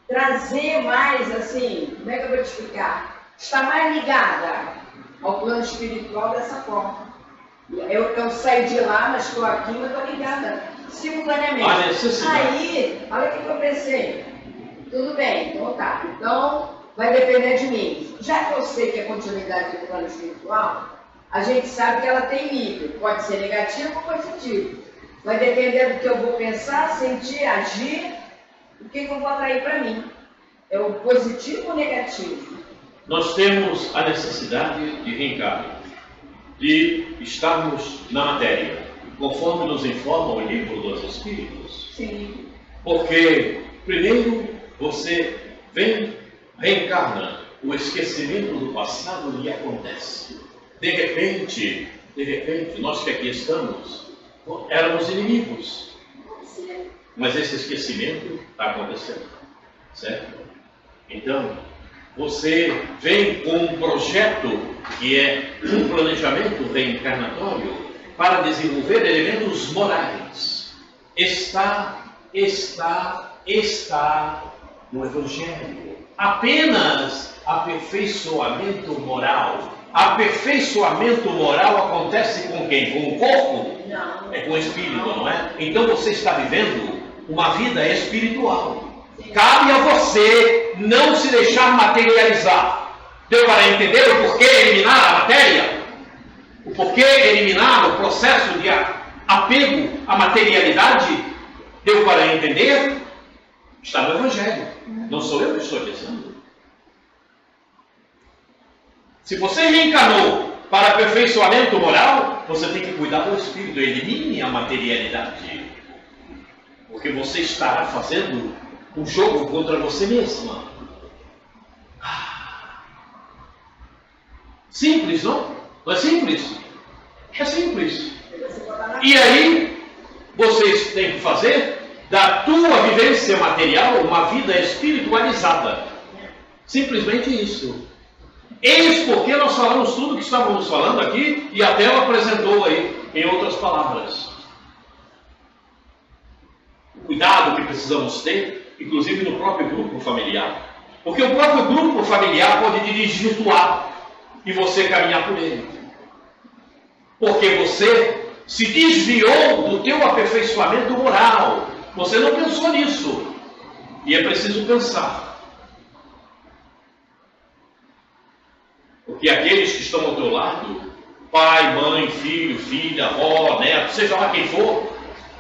[SPEAKER 5] trazer mais, assim, como é que eu vou te explicar? Estar mais ligada ao plano espiritual dessa forma. Eu saí de lá, mas estou aqui, mas estou ligada simultaneamente. Aí, olha o que eu pensei. Tudo bem, então tá. Então, vai depender de mim. Já que eu sei que a continuidade do plano espiritual, a gente sabe que ela tem nível. Pode ser negativo ou positivo. Vai depender do que eu vou pensar, sentir, agir, o que eu vou atrair para mim. É o positivo ou negativo?
[SPEAKER 1] Nós temos a necessidade de reencarne, de estarmos na matéria, conforme nos informa o livro dos Espíritos.
[SPEAKER 5] Sim.
[SPEAKER 1] Porque, primeiro, você vem, reencarna, o esquecimento do passado lhe acontece. De repente, nós que aqui estamos, éramos inimigos. Mas esse esquecimento está acontecendo, certo? Então, você vem com um projeto que é um planejamento reencarnatório para desenvolver elementos morais. Está no Evangelho. Apenas aperfeiçoamento moral. Aperfeiçoamento moral acontece com quem? Com o corpo?
[SPEAKER 5] Não.
[SPEAKER 1] É com o espírito, não é? Então você está vivendo uma vida espiritual. Cabe a você não se deixar materializar. Deu para entender o porquê eliminar a matéria? O porquê eliminar o processo de apego à materialidade? Deu para entender? Está no Evangelho. Não sou eu que estou dizendo. Se você reencarnou para aperfeiçoamento moral, você tem que cuidar do espírito. Elimine a materialidade. Porque você estará fazendo um jogo contra você mesma. Simples, não? Não é simples? É simples. E aí, vocês têm que fazer da tua vivência material uma vida espiritualizada. Simplesmente isso. Eis porque nós falamos tudo que estávamos falando aqui e até ela apresentou aí, em outras palavras. O cuidado que precisamos ter, inclusive no próprio grupo familiar. Porque o próprio grupo familiar pode te desvirtuar e você caminhar por ele. Porque você se desviou do teu aperfeiçoamento moral. Você não pensou nisso. E é preciso pensar. Porque aqueles que estão ao teu lado, pai, mãe, filho, filha, avó, neto, seja lá quem for,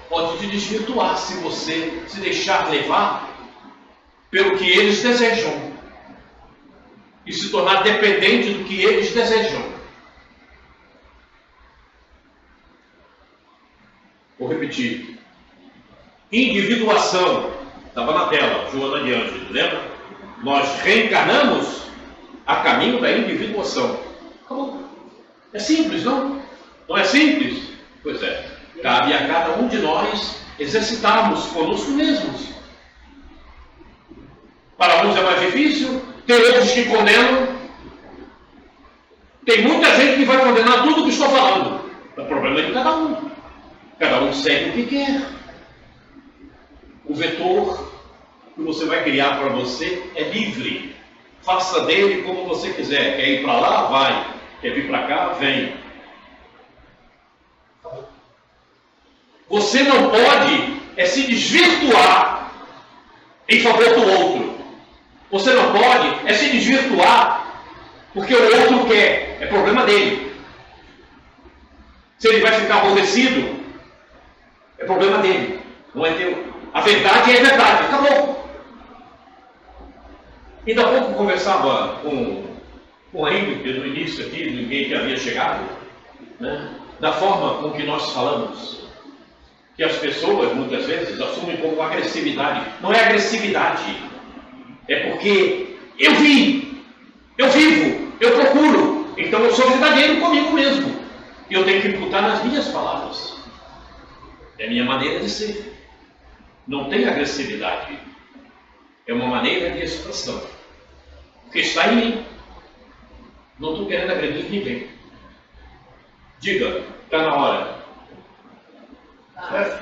[SPEAKER 1] pode te desvirtuar se você se deixar levar pelo que eles desejam e se tornar dependente do que eles desejam. Vou repetir. Individuação. Estava na tela, Joana de Ângelo, lembra? Nós reencarnamos a caminho da individuação. Acabou. É simples, não? Não é simples? Pois é. Cabe a cada um de nós exercitarmos conosco mesmos. Para uns é mais difícil, tem outros que condenam. Tem muita gente que vai condenar tudo o que estou falando. O problema é de cada um. Cada um segue o que quer. O vetor que você vai criar para você é livre. Faça dele como você quiser. Quer ir para lá? Vai. Quer vir para cá? Vem. Você não pode se desvirtuar em favor do outro. Você não pode se desvirtuar porque o outro quer. É problema dele. Se ele vai ficar aborrecido, é problema dele. Não é teu. A verdade é verdade. Acabou. Ainda há pouco conversava com a Ingrid no início aqui, ninguém que havia chegado, né? Da forma com que nós falamos. Que as pessoas muitas vezes assumem como agressividade. Não é agressividade. É porque eu vi, eu vivo, eu procuro. Então eu sou verdadeiro comigo mesmo. E eu tenho que imputar nas minhas palavras. É a minha maneira de ser. Não tem agressividade. É uma maneira de expressão. Porque está em mim. Não estou querendo agredir ninguém. Diga, está na hora.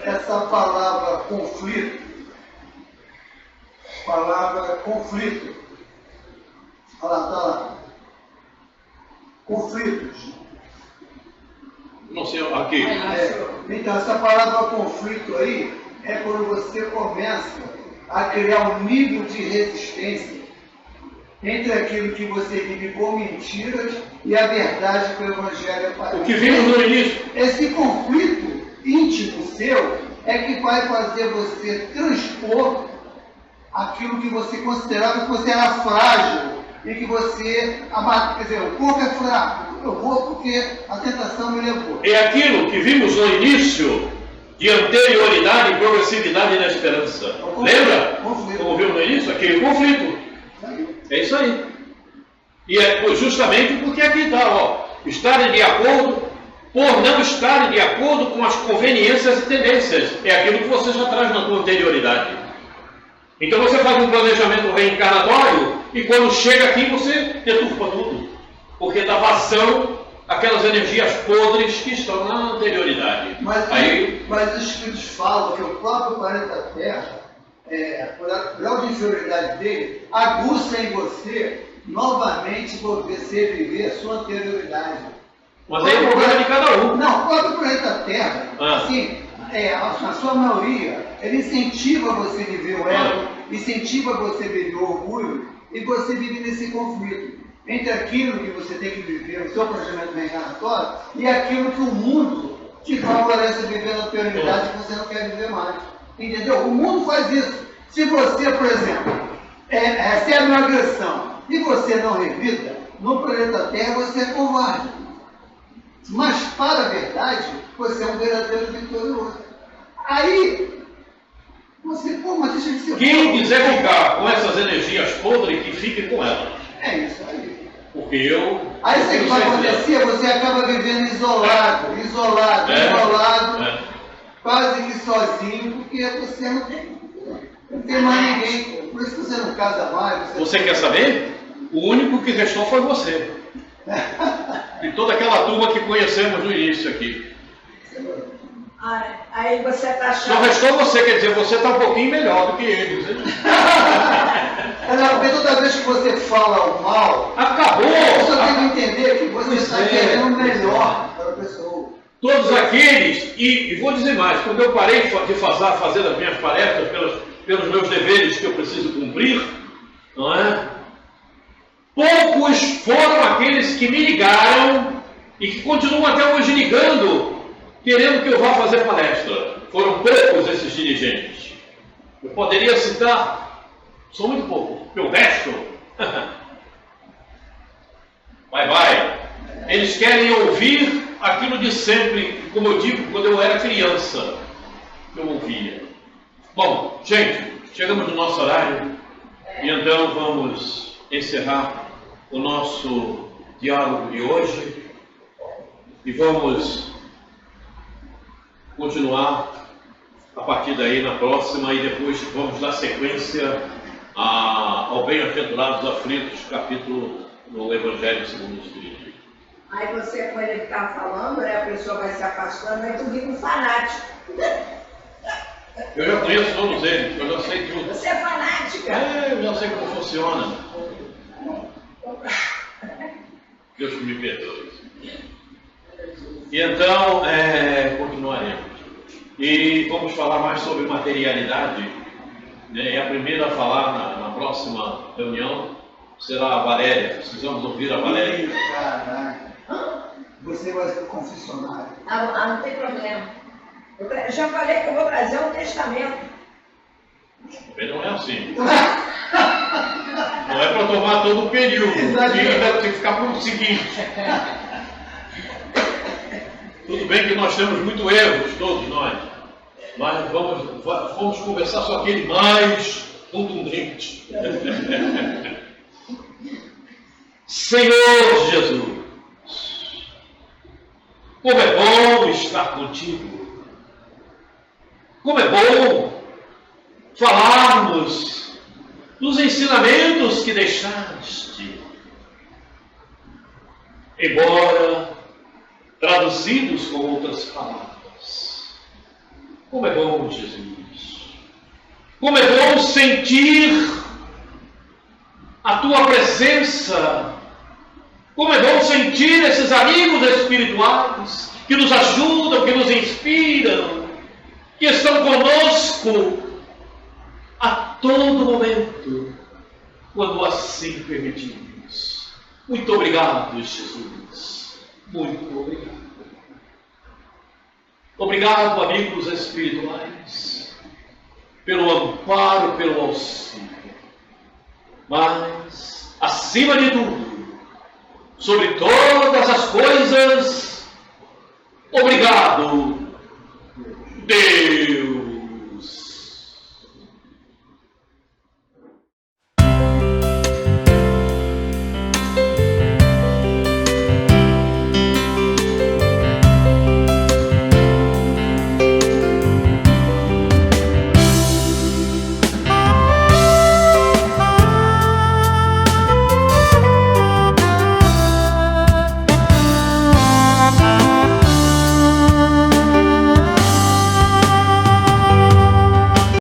[SPEAKER 8] Essa palavra conflito, olha lá, tá lá, conflitos.
[SPEAKER 1] Não sei, aqui.
[SPEAKER 8] Então, essa palavra conflito aí é quando você começa a criar um nível de resistência entre aquilo que você vive com mentiras e a verdade que o Evangelho faz.
[SPEAKER 1] O que vimos no início.
[SPEAKER 8] Esse conflito íntimo seu é que vai fazer você transpor aquilo que você considerava que você era frágil e que você, quer dizer, o corpo é fraco, eu vou porque a tentação me levou.
[SPEAKER 1] É aquilo que vimos no início de anterioridade e progressividade na esperança. Lembra?
[SPEAKER 8] Conflito.
[SPEAKER 1] Como vimos no início? Aquele conflito. É isso aí. E é justamente porque aqui está, ó, estarem de acordo por não estarem de acordo com as conveniências e tendências. É aquilo que você já traz na tua anterioridade. Então você faz um planejamento reencarnatório e quando chega aqui você deturpa tudo. Porque dá vazão àquelas energias podres que estão na anterioridade.
[SPEAKER 8] Mas os espíritos falam que o próprio planeta Terra, por grau de inferioridade dele, aguça em você novamente você viver a sua anterioridade.
[SPEAKER 1] Mas aí é o problema de cada um.
[SPEAKER 8] Não, o próprio planeta Terra, assim, a sua maioria, ele incentiva você a viver o ego, incentiva você a viver o orgulho, e você vive nesse conflito entre aquilo que você tem que viver no seu planejamento reencarnatório e aquilo que o mundo te favorece a viver na anterioridade que você não quer viver mais. Entendeu? O mundo faz isso. Se você, por exemplo, recebe uma agressão e você não revida, no planeta Terra você é covarde. Mas, para a verdade, você é um verdadeiro vitorioso. Aí, você, mas deixa de ser...
[SPEAKER 1] Quem quiser ficar com essas energias podres, que fique com elas.
[SPEAKER 8] É isso aí.
[SPEAKER 1] Porque eu...
[SPEAKER 8] Aí sabe o que vai acontecer? Você acaba vivendo isolado, quase que sozinho, porque você não tem mais ninguém. Por isso que você não casa mais.
[SPEAKER 1] Você quer saber? O único que restou foi você. E toda aquela turma que conhecemos no início aqui.
[SPEAKER 5] Aí você está achando...
[SPEAKER 1] Só restou você, quer dizer, você está um pouquinho melhor do que eles.
[SPEAKER 8] Não, porque toda vez que você fala o mal,
[SPEAKER 1] acabou!
[SPEAKER 8] Você tem que entender que você está querendo o melhor para a pessoa.
[SPEAKER 1] Todos aqueles, e vou dizer mais, quando eu parei de fazer as minhas tarefas pelos meus deveres que eu preciso cumprir, não é? Poucos foram aqueles que me ligaram e que continuam até hoje ligando, querendo que eu vá fazer palestra. Foram poucos esses dirigentes. Eu poderia citar, são muito poucos, porque o resto, vai. Eles querem ouvir aquilo de sempre, como eu digo, quando eu era criança, eu ouvia. Bom, gente, chegamos no nosso horário e então vamos encerrar o nosso diálogo de hoje e vamos continuar a partir daí na próxima e depois vamos dar sequência ao Bem-aventurados Aflitos, capítulo do Evangelho segundo o Espiritismo.
[SPEAKER 5] Aí você, quando ele está falando, a pessoa vai se afastando, aí tu vira um fanático.
[SPEAKER 1] Eu já conheço todos eles, eu já sei tudo.
[SPEAKER 5] Você é fanática.
[SPEAKER 1] Eu já sei como funciona. Deus que me perdoe. E então, continuaremos. E vamos falar mais sobre materialidade. Né? E a primeira a falar na próxima reunião será a Valéria. Precisamos ouvir a Valéria.
[SPEAKER 8] Caraca. Você vai ser confessionário.
[SPEAKER 5] Não tem problema. Eu já falei que eu vou trazer um testamento.
[SPEAKER 1] Mas não é assim. Não é para tomar todo o período. Tem que ficar para o seguinte. Tudo bem que nós temos muitos erros, todos nós. Mas vamos conversar só aquele mais contundente. Senhor Jesus, como é bom estar contigo. Como é bom falarmos dos ensinamentos que deixaste, embora traduzidos com outras palavras. Como é bom, Jesus. Como é bom sentir a tua presença. Como é bom sentir esses amigos espirituais que nos ajudam, que nos inspiram, que estão conosco a todo momento, quando assim permitimos. Muito obrigado, Jesus. Muito obrigado. Obrigado, amigos espirituais, pelo amparo, pelo auxílio. Mas, acima de tudo, sobre todas as coisas, obrigado